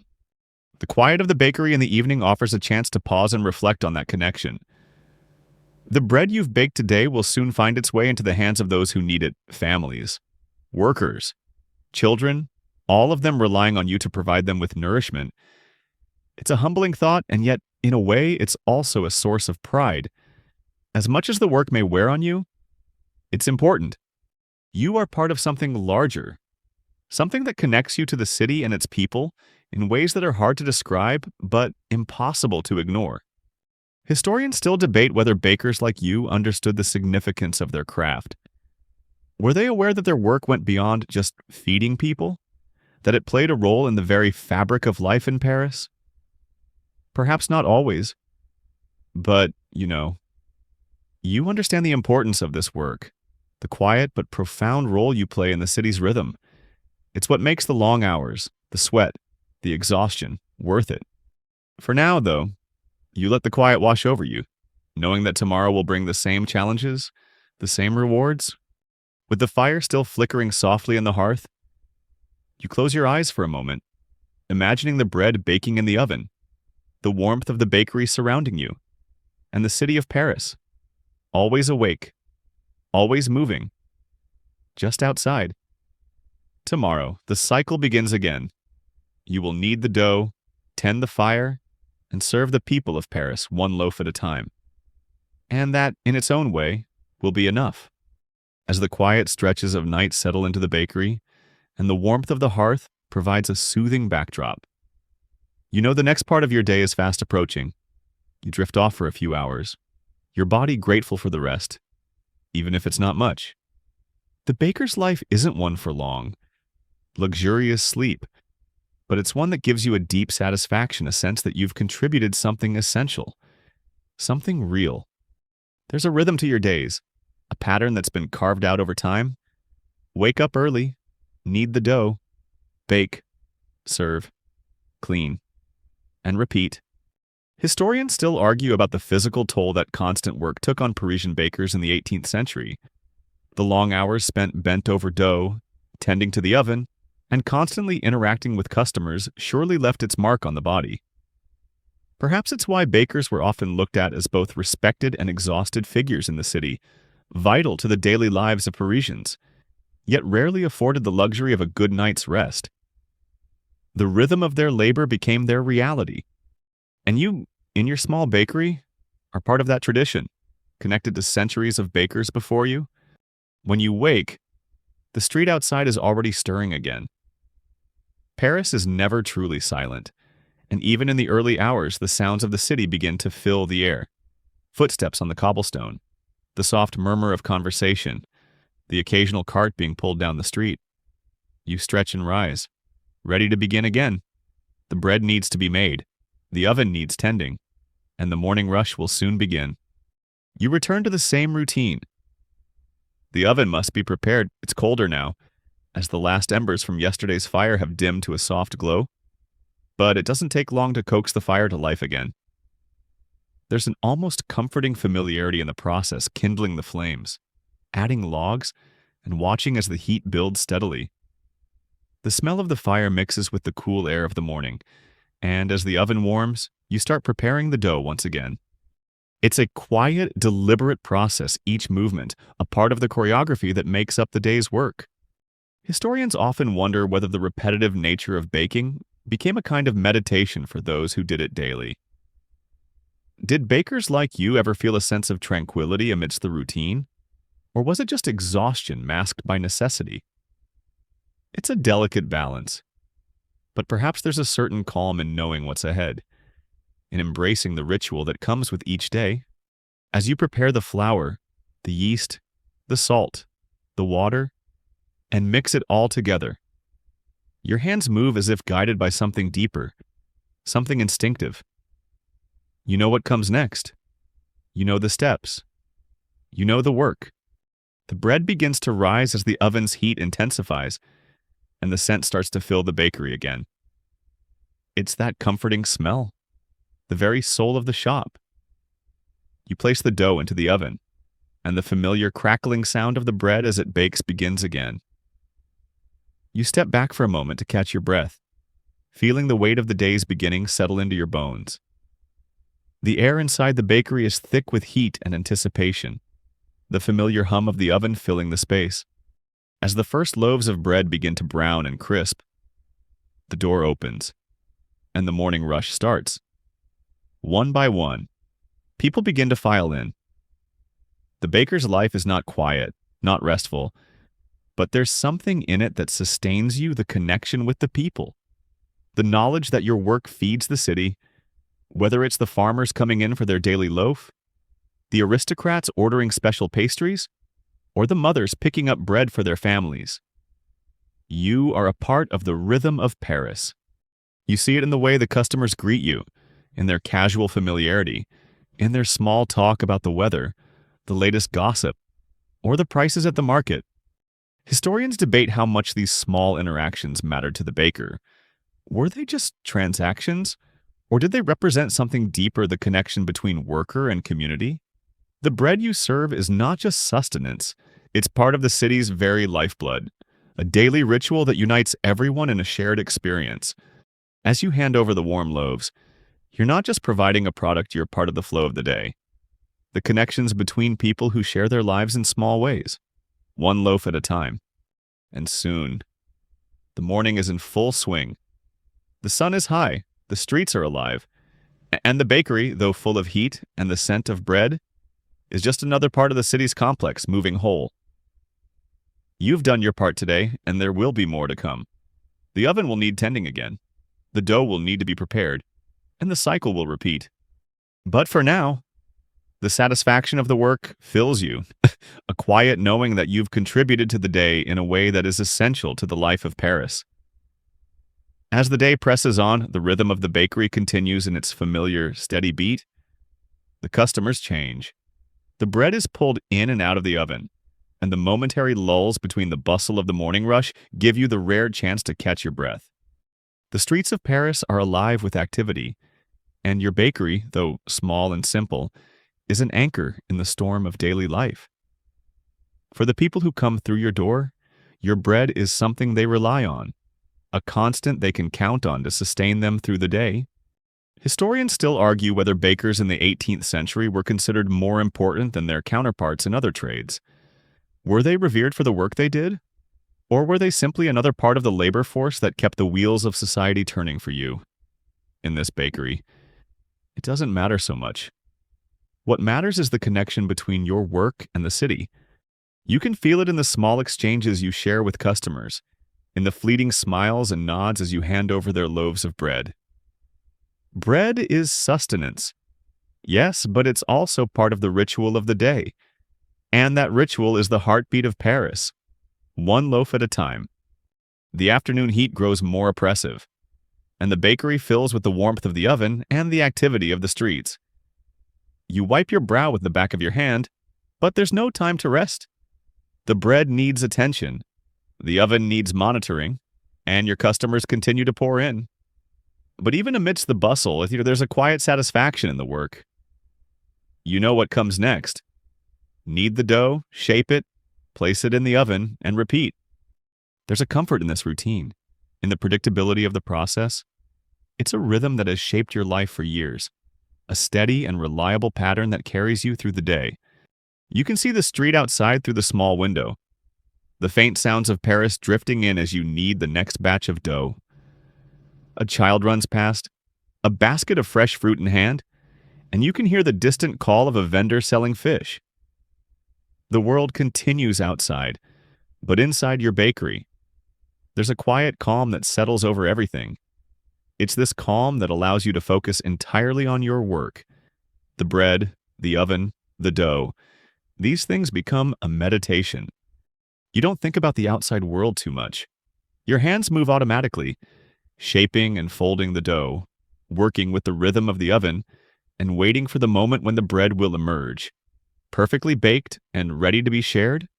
The quiet of the bakery in the evening offers a chance to pause and reflect on that connection. The bread you've baked today will soon find its way into the hands of those who need it: families, workers, children, all of them relying on you to provide them with nourishment. It's a humbling thought, and yet, in a way, it's also a source of pride. As much as the work may wear on you, it's important. You are part of something larger, something that connects you to the city and its people in ways that are hard to describe but impossible to ignore. Historians still debate whether bakers like you understood the significance of their craft. Were they aware that their work went beyond just feeding people? That it played a role in the very fabric of life in Paris? Perhaps not always. But, you understand the importance of this work, the quiet but profound role you play in the city's rhythm. It's what makes the long hours, the sweat, the exhaustion worth it. For now, though, you let the quiet wash over you, knowing that tomorrow will bring the same challenges, the same rewards. With the fire still flickering softly in the hearth, you close your eyes for a moment, imagining the bread baking in the oven, the warmth of the bakery surrounding you, and the city of Paris, always awake, always moving, just outside. Tomorrow, the cycle begins again. You will knead the dough, tend the fire, and serve the people of Paris one loaf at a time. And that, in its own way, will be enough. As the quiet stretches of night settle into the bakery, and the warmth of the hearth provides a soothing backdrop, you know the next part of your day is fast approaching. You drift off for a few hours, your body grateful for the rest, even if it's not much. The baker's life isn't one for long, luxurious sleep, but it's one that gives you a deep satisfaction, a sense that you've contributed something essential, something real. There's a rhythm to your days, a pattern that's been carved out over time. Wake up early, knead the dough, bake, serve, clean, and repeat. Historians still argue about the physical toll that constant work took on Parisian bakers in the 18th century. The long hours spent bent over dough, tending to the oven, and constantly interacting with customers surely left its mark on the body. Perhaps it's why bakers were often looked at as both respected and exhausted figures in the city, vital to the daily lives of Parisians, yet rarely afforded the luxury of a good night's rest. The rhythm of their labor became their reality. And you, in your small bakery, are part of that tradition, connected to centuries of bakers before you. When you wake, the street outside is already stirring again. Paris is never truly silent, and even in the early hours, the sounds of the city begin to fill the air. Footsteps on the cobblestone, the soft murmur of conversation, the occasional cart being pulled down the street. You stretch and rise, ready to begin again. The bread needs to be made, the oven needs tending, and the morning rush will soon begin. You return to the same routine. The oven must be prepared. It's colder now, as the last embers from yesterday's fire have dimmed to a soft glow. But it doesn't take long to coax the fire to life again. There's an almost comforting familiarity in the process, kindling the flames, adding logs, and watching as the heat builds steadily. The smell of the fire mixes with the cool air of the morning, and as the oven warms, you start preparing the dough once again. It's a quiet, deliberate process, each movement, a part of the choreography that makes up the day's work. Historians often wonder whether the repetitive nature of baking became a kind of meditation for those who did it daily. Did bakers like you ever feel a sense of tranquility amidst the routine? Or was it just exhaustion masked by necessity? It's a delicate balance, but perhaps there's a certain calm in knowing what's ahead, in embracing the ritual that comes with each day. As you prepare the flour, the yeast, the salt, the water, and mix it all together, your hands move as if guided by something deeper, something instinctive. You know what comes next. You know the steps. You know the work. The bread begins to rise as the oven's heat intensifies, and the scent starts to fill the bakery again. It's that comforting smell, the very soul of the shop. You place the dough into the oven, and the familiar crackling sound of the bread as it bakes begins again. You step back for a moment to catch your breath, feeling the weight of the day's beginning settle into your bones. The air inside the bakery is thick with heat and anticipation, the familiar hum of the oven filling the space. As the first loaves of bread begin to brown and crisp, The door opens, and the morning rush starts. One by one, people begin to file in. The baker's life is not quiet, not restful, but there's something in it that sustains you, the connection with the people. The knowledge that your work feeds the city, whether it's the farmers coming in for their daily loaf, the aristocrats ordering special pastries, or the mothers picking up bread for their families. You are a part of the rhythm of Paris. You see it in the way the customers greet you, in their casual familiarity, in their small talk about the weather, the latest gossip, or the prices at the market. Historians debate how much these small interactions mattered to the baker. Were they just transactions, or did they represent something deeper, the connection between worker and community? The bread you serve is not just sustenance, it's part of the city's very lifeblood, a daily ritual that unites everyone in a shared experience. As you hand over the warm loaves, you're not just providing a product, you're part of the flow of the day. The connections between people who share their lives in small ways, one loaf at a time. And soon, the morning is in full swing. The sun is high, the streets are alive, and the bakery, though full of heat and the scent of bread, is just another part of the city's complex moving whole. You've done your part today, and there will be more to come. The oven will need tending again. The dough will need to be prepared, and the cycle will repeat. But for now, the satisfaction of the work fills you, a quiet knowing that you've contributed to the day in a way that is essential to the life of Paris. As the day presses on, the rhythm of the bakery continues in its familiar, steady beat. The customers change. The bread is pulled in and out of the oven, and the momentary lulls between the bustle of the morning rush give you the rare chance to catch your breath. The streets of Paris are alive with activity, and your bakery, though small and simple, is an anchor in the storm of daily life. For the people who come through your door, your bread is something they rely on, a constant they can count on to sustain them through the day. Historians still argue whether bakers in the 18th century were considered more important than their counterparts in other trades. Were they revered for the work they did? Or were they simply another part of the labor force that kept the wheels of society turning for you? In this bakery, it doesn't matter so much. What matters is the connection between your work and the city. You can feel it in the small exchanges you share with customers, in the fleeting smiles and nods as you hand over their loaves of bread. Bread is sustenance. Yes, but it's also part of the ritual of the day. And that ritual is the heartbeat of Paris, one loaf at a time. The afternoon heat grows more oppressive, and the bakery fills with the warmth of the oven and the activity of the streets. You wipe your brow with the back of your hand, but there's no time to rest. The bread needs attention, the oven needs monitoring, and your customers continue to pour in. But even amidst the bustle, there's a quiet satisfaction in the work. You know what comes next. Knead the dough, shape it, place it in the oven, and repeat. There's a comfort in this routine, in the predictability of the process. It's a rhythm that has shaped your life for years, a steady and reliable pattern that carries you through the day. You can see the street outside through the small window, the faint sounds of Paris drifting in as you knead the next batch of dough. A child runs past, a basket of fresh fruit in hand, and you can hear the distant call of a vendor selling fish. The world continues outside, but inside your bakery, there's a quiet calm that settles over everything. It's this calm that allows you to focus entirely on your work. The bread, the oven, the dough, these things become a meditation. You don't think about the outside world too much. Your hands move automatically, shaping and folding the dough, working with the rhythm of the oven, and waiting for the moment when the bread will emerge, perfectly baked and ready to be shared.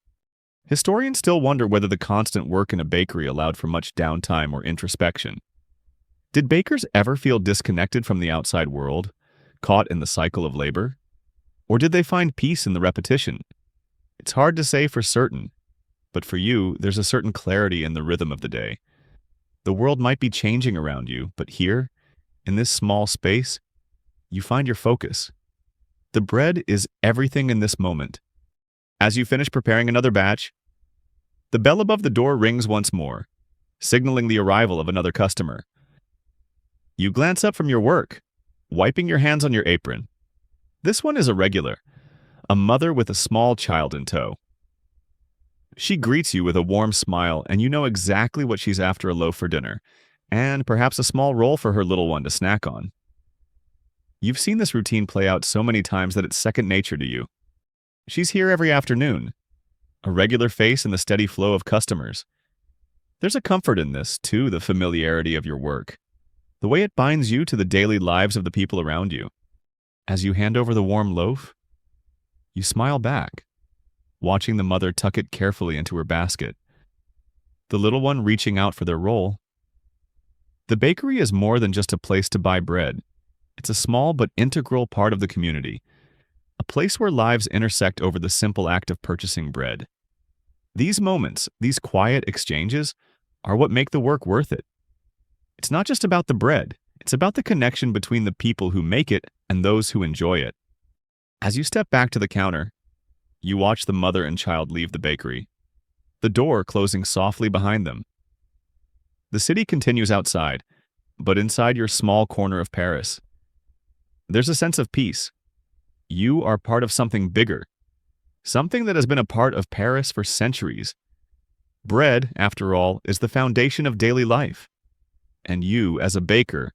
Historians still wonder whether the constant work in a bakery allowed for much downtime or introspection. Did bakers ever feel disconnected from the outside world, caught in the cycle of labor? Or did they find peace in the repetition? It's hard to say for certain, but for you, there's a certain clarity in the rhythm of the day. The world might be changing around you, but here, in this small space, you find your focus. The bread is everything in this moment. As you finish preparing another batch, the bell above the door rings once more. signaling the arrival of another customer. You glance up from your work, wiping your hands on your apron. This one is a regular, a mother with a small child in tow. She greets you with a warm smile, and you know exactly what she's after: a loaf for dinner, and perhaps a small roll for her little one to snack on. You've seen this routine play out so many times that it's second nature to you. She's here every afternoon, a regular face in the steady flow of customers. There's a comfort in this, too, the familiarity of your work, the way it binds you to the daily lives of the people around you. As you hand over the warm loaf, you smile back, watching the mother tuck it carefully into her basket, the little one reaching out for their roll. The bakery is more than just a place to buy bread. It's a small but integral part of the community, a place where lives intersect over the simple act of purchasing bread. These moments, these quiet exchanges, are what make the work worth it. It's not just about the bread, it's about the connection between the people who make it and those who enjoy it. As you step back to the counter, you watch the mother and child leave the bakery, the door closing softly behind them. The city continues outside, but inside your small corner of Paris, there's a sense of peace. You are part of something bigger, something that has been a part of Paris for centuries. Bread, after all, is the foundation of daily life, and you, as a baker,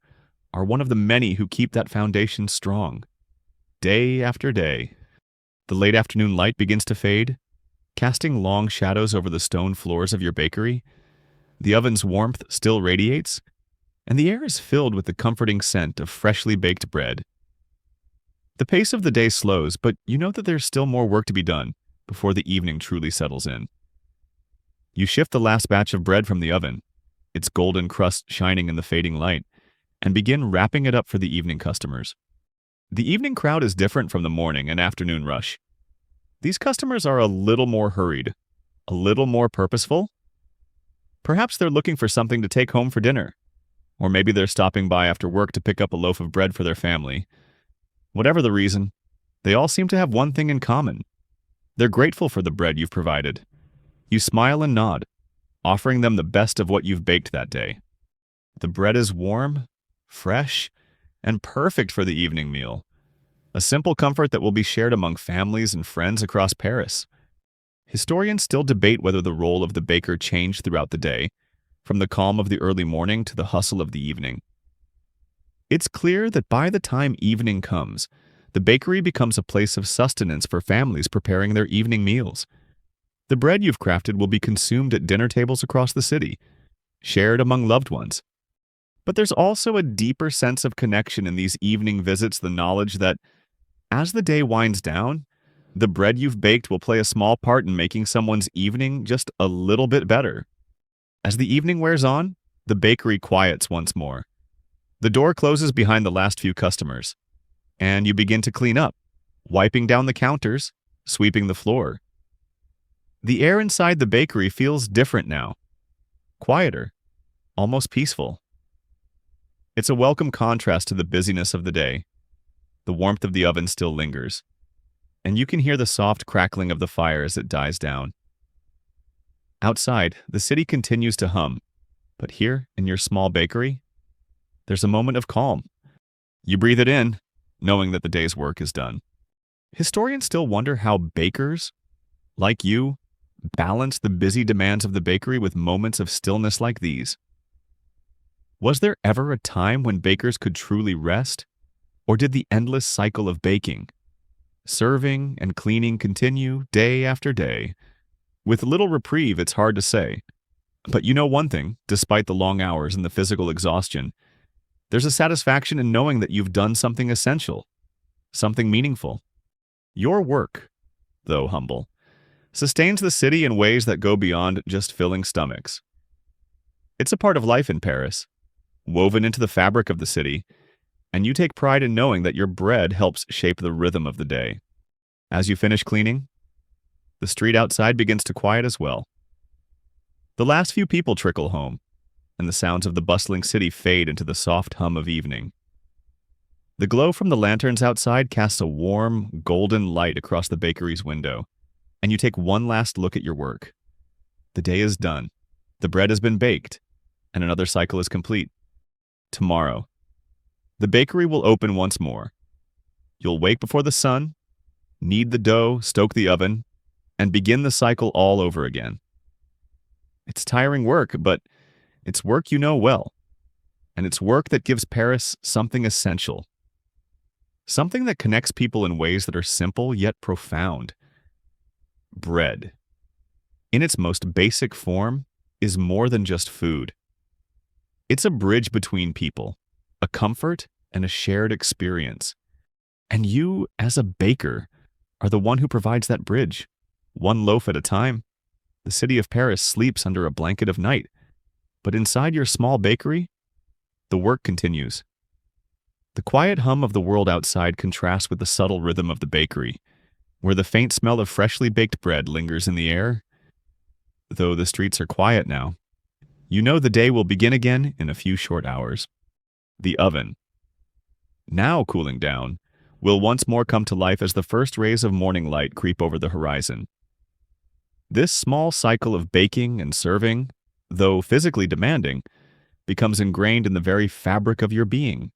are one of the many who keep that foundation strong. Day after day, the late afternoon light begins to fade, casting long shadows over the stone floors of your bakery. The oven's warmth still radiates, and the air is filled with the comforting scent of freshly baked bread. The pace of the day slows, but you know that there's still more work to be done before the evening truly settles in. You shift the last batch of bread from the oven, its golden crust shining in the fading light, and begin wrapping it up for the evening customers. The evening crowd is different from the morning and afternoon rush. These customers are a little more hurried, a little more purposeful. Perhaps they're looking for something to take home for dinner, or maybe they're stopping by after work to pick up a loaf of bread for their family. Whatever the reason, they all seem to have one thing in common. They're grateful for the bread you've provided. You smile and nod, offering them the best of what you've baked that day. The bread is warm, fresh, and perfect for the evening meal. A simple comfort that will be shared among families and friends across Paris. Historians still debate whether the role of the baker changed throughout the day, from the calm of the early morning to the hustle of the evening. It's clear that by the time evening comes, the bakery becomes a place of sustenance for families preparing their evening meals. The bread you've crafted will be consumed at dinner tables across the city, shared among loved ones. But there's also a deeper sense of connection in these evening visits, the knowledge that, as the day winds down, the bread you've baked will play a small part in making someone's evening just a little bit better. As the evening wears on, the bakery quiets once more. The door closes behind the last few customers, and you begin to clean up, wiping down the counters, sweeping the floor. The air inside the bakery feels different now, quieter, almost peaceful. It's a welcome contrast to the busyness of the day. The warmth of the oven still lingers, and you can hear the soft crackling of the fire as it dies down. Outside, the city continues to hum, but here, in your small bakery, there's a moment of calm. You breathe it in, knowing that the day's work is done. Historians still wonder how bakers, like you, balance the busy demands of the bakery with moments of stillness like these. Was there ever a time when bakers could truly rest? Or did the endless cycle of baking, serving, and cleaning continue day after day? With little reprieve, it's hard to say. But you know one thing, despite the long hours and the physical exhaustion, there's a satisfaction in knowing that you've done something essential, something meaningful. Your work, though humble, sustains the city in ways that go beyond just filling stomachs. It's a part of life in Paris, woven into the fabric of the city, and you take pride in knowing that your bread helps shape the rhythm of the day. As you finish cleaning, the street outside begins to quiet as well. The last few people trickle home, and the sounds of the bustling city fade into the soft hum of evening. The glow from the lanterns outside casts a warm, golden light across the bakery's window, and you take one last look at your work. The day is done. The bread has been baked, and another cycle is complete. Tomorrow, the bakery will open once more. You'll wake before the sun, knead the dough, stoke the oven, and begin the cycle all over again. It's tiring work, but it's work you know well, and it's work that gives Paris something essential, something that connects people in ways that are simple yet profound. Bread, in its most basic form, is more than just food. It's a bridge between people, a comfort and a shared experience. And you, as a baker, are the one who provides that bridge. One loaf at a time, the city of Paris sleeps under a blanket of night. But inside your small bakery, the work continues. The quiet hum of the world outside contrasts with the subtle rhythm of the bakery, where the faint smell of freshly baked bread lingers in the air. Though the streets are quiet now, you know the day will begin again in a few short hours. The oven, now cooling down, will once more come to life as the first rays of morning light creep over the horizon. This small cycle of baking and serving, though physically demanding, becomes ingrained in the very fabric of your being.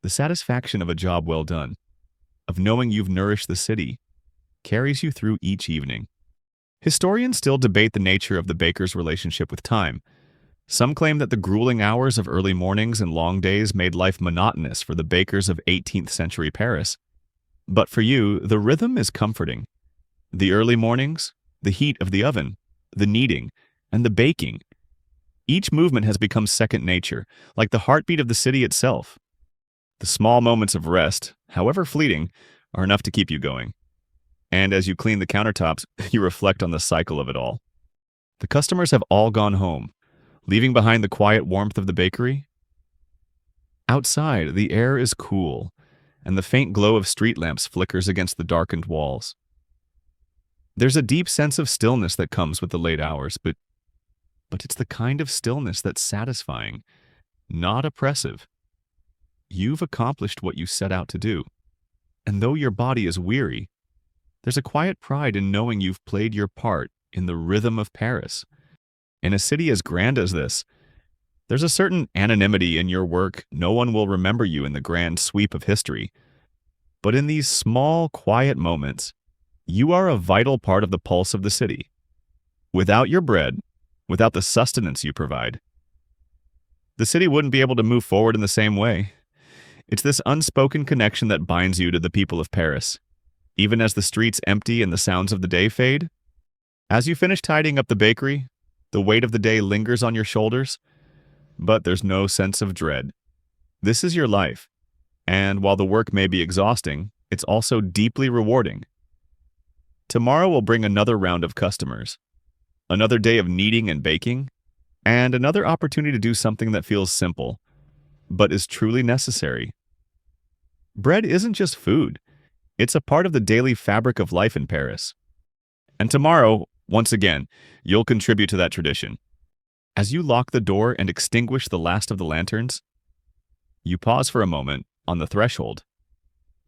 The satisfaction of a job well done, of knowing you've nourished the city, carries you through each evening. Historians still debate the nature of the baker's relationship with time. Some claim that the grueling hours of early mornings and long days made life monotonous for the bakers of 18th century Paris. But for you, the rhythm is comforting. The early mornings, the heat of the oven, the kneading, and the baking. Each movement has become second nature, like the heartbeat of the city itself. The small moments of rest, however fleeting, are enough to keep you going. And as you clean the countertops, you reflect on the cycle of it all. The customers have all gone home, leaving behind the quiet warmth of the bakery. Outside, the air is cool, and the faint glow of street lamps flickers against the darkened walls. There's a deep sense of stillness that comes with the late hours, but it's the kind of stillness that's satisfying, not oppressive. You've accomplished what you set out to do. And though your body is weary, there's a quiet pride in knowing you've played your part in the rhythm of Paris. In a city as grand as this, there's a certain anonymity in your work. No one will remember you in the grand sweep of history. But in these small, quiet moments, you are a vital part of the pulse of the city. Without your bread, without the sustenance you provide, the city wouldn't be able to move forward in the same way. It's this unspoken connection that binds you to the people of Paris. Even as the streets empty and the sounds of the day fade, as you finish tidying up the bakery, the weight of the day lingers on your shoulders, but there's no sense of dread. This is your life, and while the work may be exhausting, it's also deeply rewarding. Tomorrow will bring another round of customers, another day of kneading and baking, and another opportunity to do something that feels simple, but is truly necessary. Bread isn't just food. It's a part of the daily fabric of life in Paris. And tomorrow, once again, you'll contribute to that tradition. As you lock the door and extinguish the last of the lanterns, you pause for a moment on the threshold,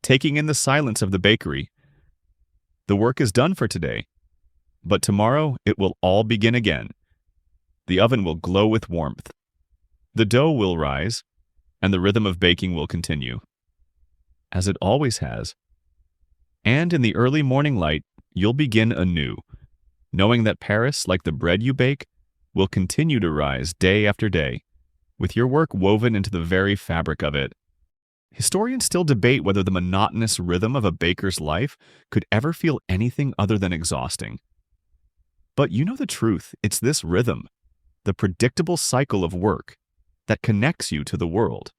taking in the silence of the bakery. The work is done for today, but tomorrow it will all begin again. The oven will glow with warmth. The dough will rise, and the rhythm of baking will continue, as it always has. And in the early morning light, you'll begin anew, knowing that Paris, like the bread you bake, will continue to rise day after day, with your work woven into the very fabric of it. Historians still debate whether the monotonous rhythm of a baker's life could ever feel anything other than exhausting. But you know the truth, it's this rhythm, the predictable cycle of work, that connects you to the world.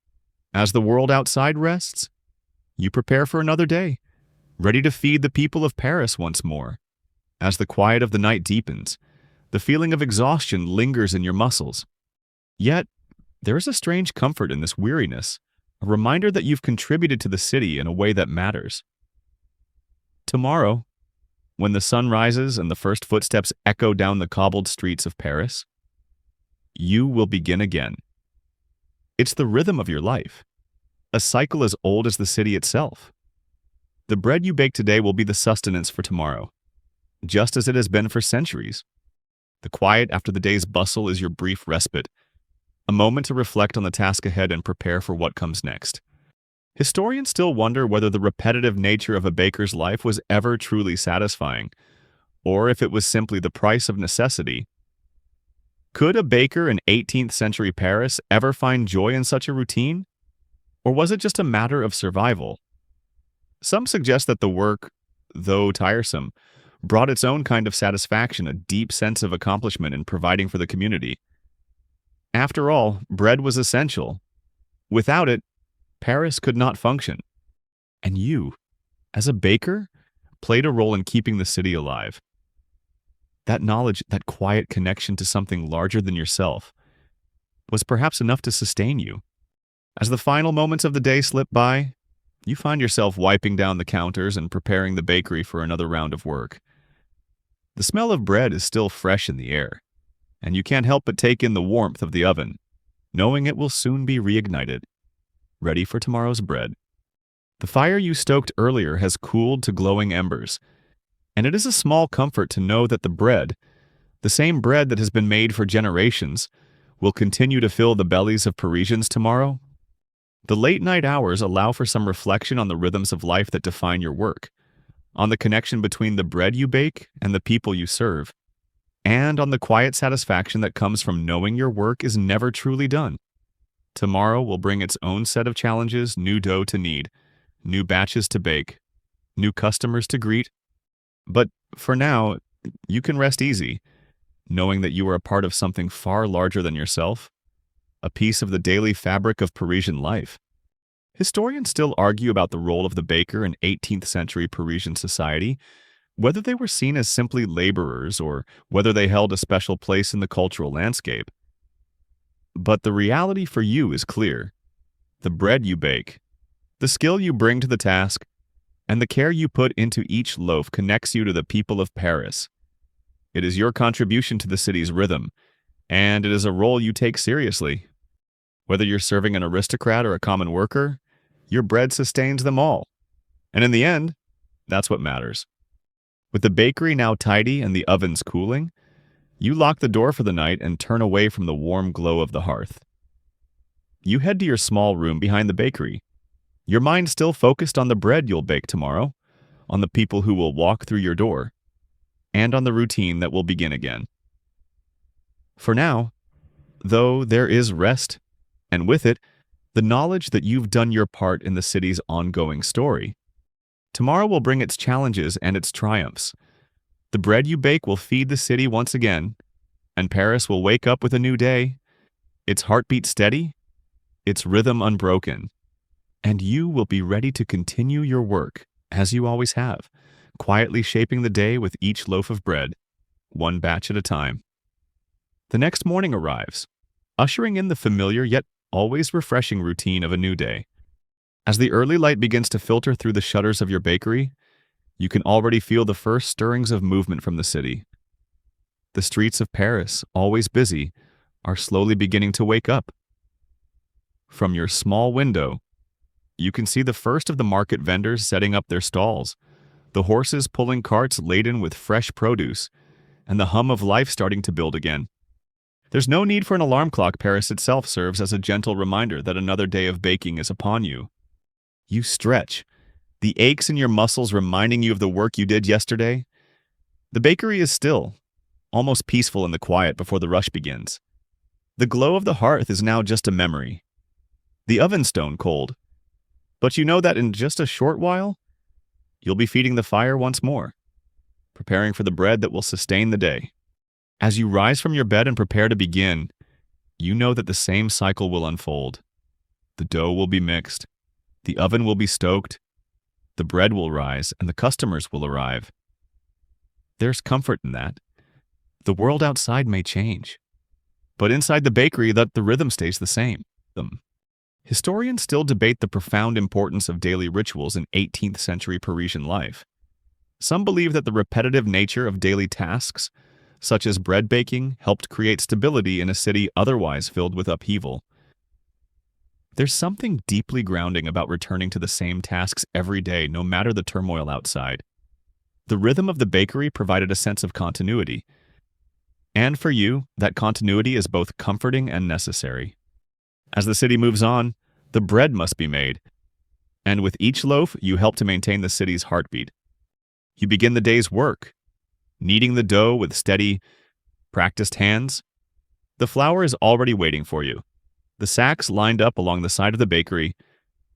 As the world outside rests, you prepare for another day, ready to feed the people of Paris once more. As the quiet of the night deepens, the feeling of exhaustion lingers in your muscles. Yet, there is a strange comfort in this weariness, a reminder that you've contributed to the city in a way that matters. Tomorrow, when the sun rises and the first footsteps echo down the cobbled streets of Paris, you will begin again. It's the rhythm of your life, a cycle as old as the city itself. The bread you bake today will be the sustenance for tomorrow, just as it has been for centuries. The quiet after the day's bustle is your brief respite, a moment to reflect on the task ahead and prepare for what comes next. Historians still wonder whether the repetitive nature of a baker's life was ever truly satisfying, or if it was simply the price of necessity. Could a baker in 18th century Paris ever find joy in such a routine? Or was it just a matter of survival? Some suggest that the work, though tiresome, brought its own kind of satisfaction, a deep sense of accomplishment in providing for the community. After all, bread was essential. Without it, Paris could not function. And you, as a baker, played a role in keeping the city alive. That knowledge, that quiet connection to something larger than yourself, was perhaps enough to sustain you. As the final moments of the day slip by, you find yourself wiping down the counters and preparing the bakery for another round of work. The smell of bread is still fresh in the air, and you can't help but take in the warmth of the oven, knowing it will soon be reignited, ready for tomorrow's bread. The fire you stoked earlier has cooled to glowing embers, and it is a small comfort to know that the bread, the same bread that has been made for generations, will continue to fill the bellies of Parisians tomorrow. The late-night hours allow for some reflection on the rhythms of life that define your work, on the connection between the bread you bake and the people you serve, and on the quiet satisfaction that comes from knowing your work is never truly done. Tomorrow will bring its own set of challenges, new dough to knead, new batches to bake, new customers to greet. But for now, you can rest easy, knowing that you are a part of something far larger than yourself, a piece of the daily fabric of Parisian life. Historians still argue about the role of the baker in 18th century Parisian society, whether they were seen as simply laborers or whether they held a special place in the cultural landscape. But the reality for you is clear. The bread you bake, the skill you bring to the task, and the care you put into each loaf connects you to the people of Paris. It is your contribution to the city's rhythm, and it is a role you take seriously. Whether you're serving an aristocrat or a common worker, your bread sustains them all. And in the end, that's what matters. With the bakery now tidy and the ovens cooling, you lock the door for the night and turn away from the warm glow of the hearth. You head to your small room behind the bakery, your mind still focused on the bread you'll bake tomorrow, on the people who will walk through your door, and on the routine that will begin again. For now, though, there is rest, and with it, the knowledge that you've done your part in the city's ongoing story. Tomorrow will bring its challenges and its triumphs. The bread you bake will feed the city once again, and Paris will wake up with a new day, its heartbeat steady, its rhythm unbroken. And you will be ready to continue your work, as you always have, quietly shaping the day with each loaf of bread, one batch at a time. The next morning arrives, ushering in the familiar yet always refreshing routine of a new day. As the early light begins to filter through the shutters of your bakery, you can already feel the first stirrings of movement from the city. The streets of Paris, always busy, are slowly beginning to wake up. From your small window, you can see the first of the market vendors setting up their stalls, the horses pulling carts laden with fresh produce, and the hum of life starting to build again. There's no need for an alarm clock. Paris itself serves as a gentle reminder that another day of baking is upon you. You stretch, the aches in your muscles reminding you of the work you did yesterday. The bakery is still, almost peaceful in the quiet before the rush begins. The glow of the hearth is now just a memory. The oven stone cold. But you know that in just a short while, you'll be feeding the fire once more, preparing for the bread that will sustain the day. As you rise from your bed and prepare to begin, you know that the same cycle will unfold. The dough will be mixed, the oven will be stoked, the bread will rise, and the customers will arrive. There's comfort in that. The world outside may change, but inside the bakery, the rhythm stays the same. Historians still debate the profound importance of daily rituals in 18th century Parisian life. Some believe that the repetitive nature of daily tasks, such as bread baking, helped create stability in a city otherwise filled with upheaval. There's something deeply grounding about returning to the same tasks every day, no matter the turmoil outside. The rhythm of the bakery provided a sense of continuity. And for you, that continuity is both comforting and necessary. As the city moves on, the bread must be made, and with each loaf, you help to maintain the city's heartbeat. You begin the day's work, kneading the dough with steady, practiced hands. The flour is already waiting for you. The sacks lined up along the side of the bakery,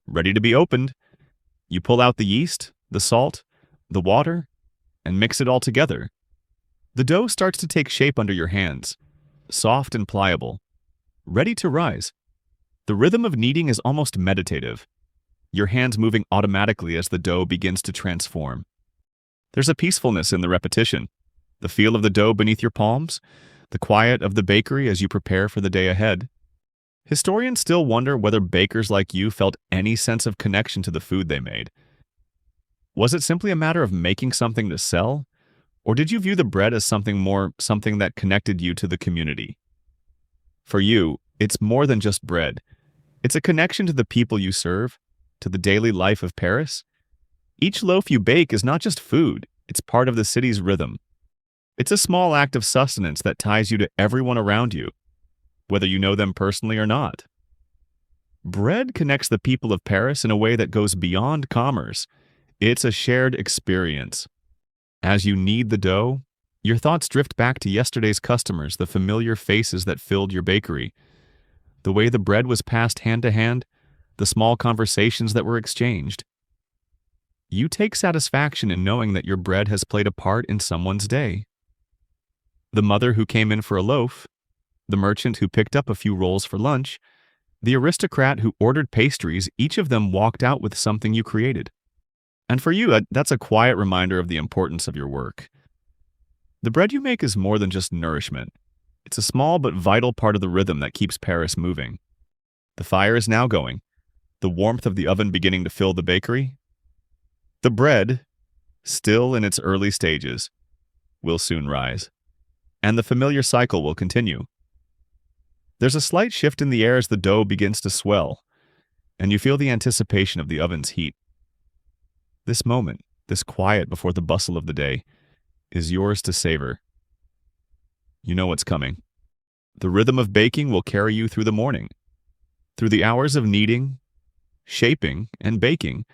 ready to be opened. You pull out the yeast, the salt, the water, and mix it all together. The dough starts to take shape under your hands, soft and pliable, ready to rise. The rhythm of kneading is almost meditative, your hands moving automatically as the dough begins to transform. There's a peacefulness in the repetition, the feel of the dough beneath your palms, the quiet of the bakery as you prepare for the day ahead. Historians still wonder whether bakers like you felt any sense of connection to the food they made. Was it simply a matter of making something to sell? Or did you view the bread as something that connected you to the community? For you, it's more than just bread. It's a connection to the people you serve, to the daily life of Paris. Each loaf you bake is not just food, it's part of the city's rhythm. It's a small act of sustenance that ties you to everyone around you, whether you know them personally or not. Bread connects the people of Paris in a way that goes beyond commerce. It's a shared experience. As you knead the dough, your thoughts drift back to yesterday's customers, the familiar faces that filled your bakery, the way the bread was passed hand to hand, the small conversations that were exchanged. You take satisfaction in knowing that your bread has played a part in someone's day. The mother who came in for a loaf, the merchant who picked up a few rolls for lunch, the aristocrat who ordered pastries, each of them walked out with something you created. And for you, that's a quiet reminder of the importance of your work. The bread you make is more than just nourishment. It's a small but vital part of the rhythm that keeps Paris moving. The fire is now going, the warmth of the oven beginning to fill the bakery. The bread, still in its early stages, will soon rise, and the familiar cycle will continue. There's a slight shift in the air as the dough begins to swell, and you feel the anticipation of the oven's heat. This moment, this quiet before the bustle of the day, is yours to savor. You know what's coming. The rhythm of baking will carry you through the morning, through the hours of kneading, shaping, and baking,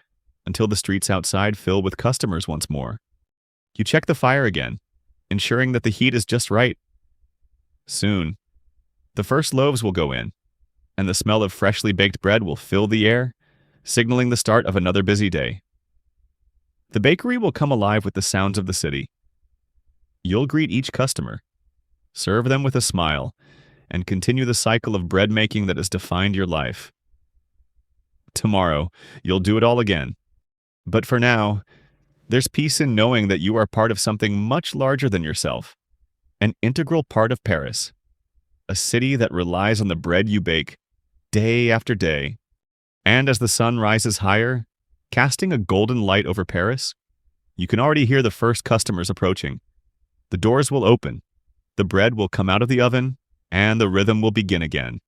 until the streets outside fill with customers once more. You check the fire again, ensuring that the heat is just right. Soon, the first loaves will go in, and the smell of freshly baked bread will fill the air, signaling the start of another busy day. The bakery will come alive with the sounds of the city. You'll greet each customer, serve them with a smile, and continue the cycle of bread making that has defined your life. Tomorrow, you'll do it all again. But for now, there's peace in knowing that you are part of something much larger than yourself, an integral part of Paris, a city that relies on the bread you bake day after day. And as the sun rises higher, casting a golden light over Paris, you can already hear the first customers approaching. The doors will open, the bread will come out of the oven, and the rhythm will begin again.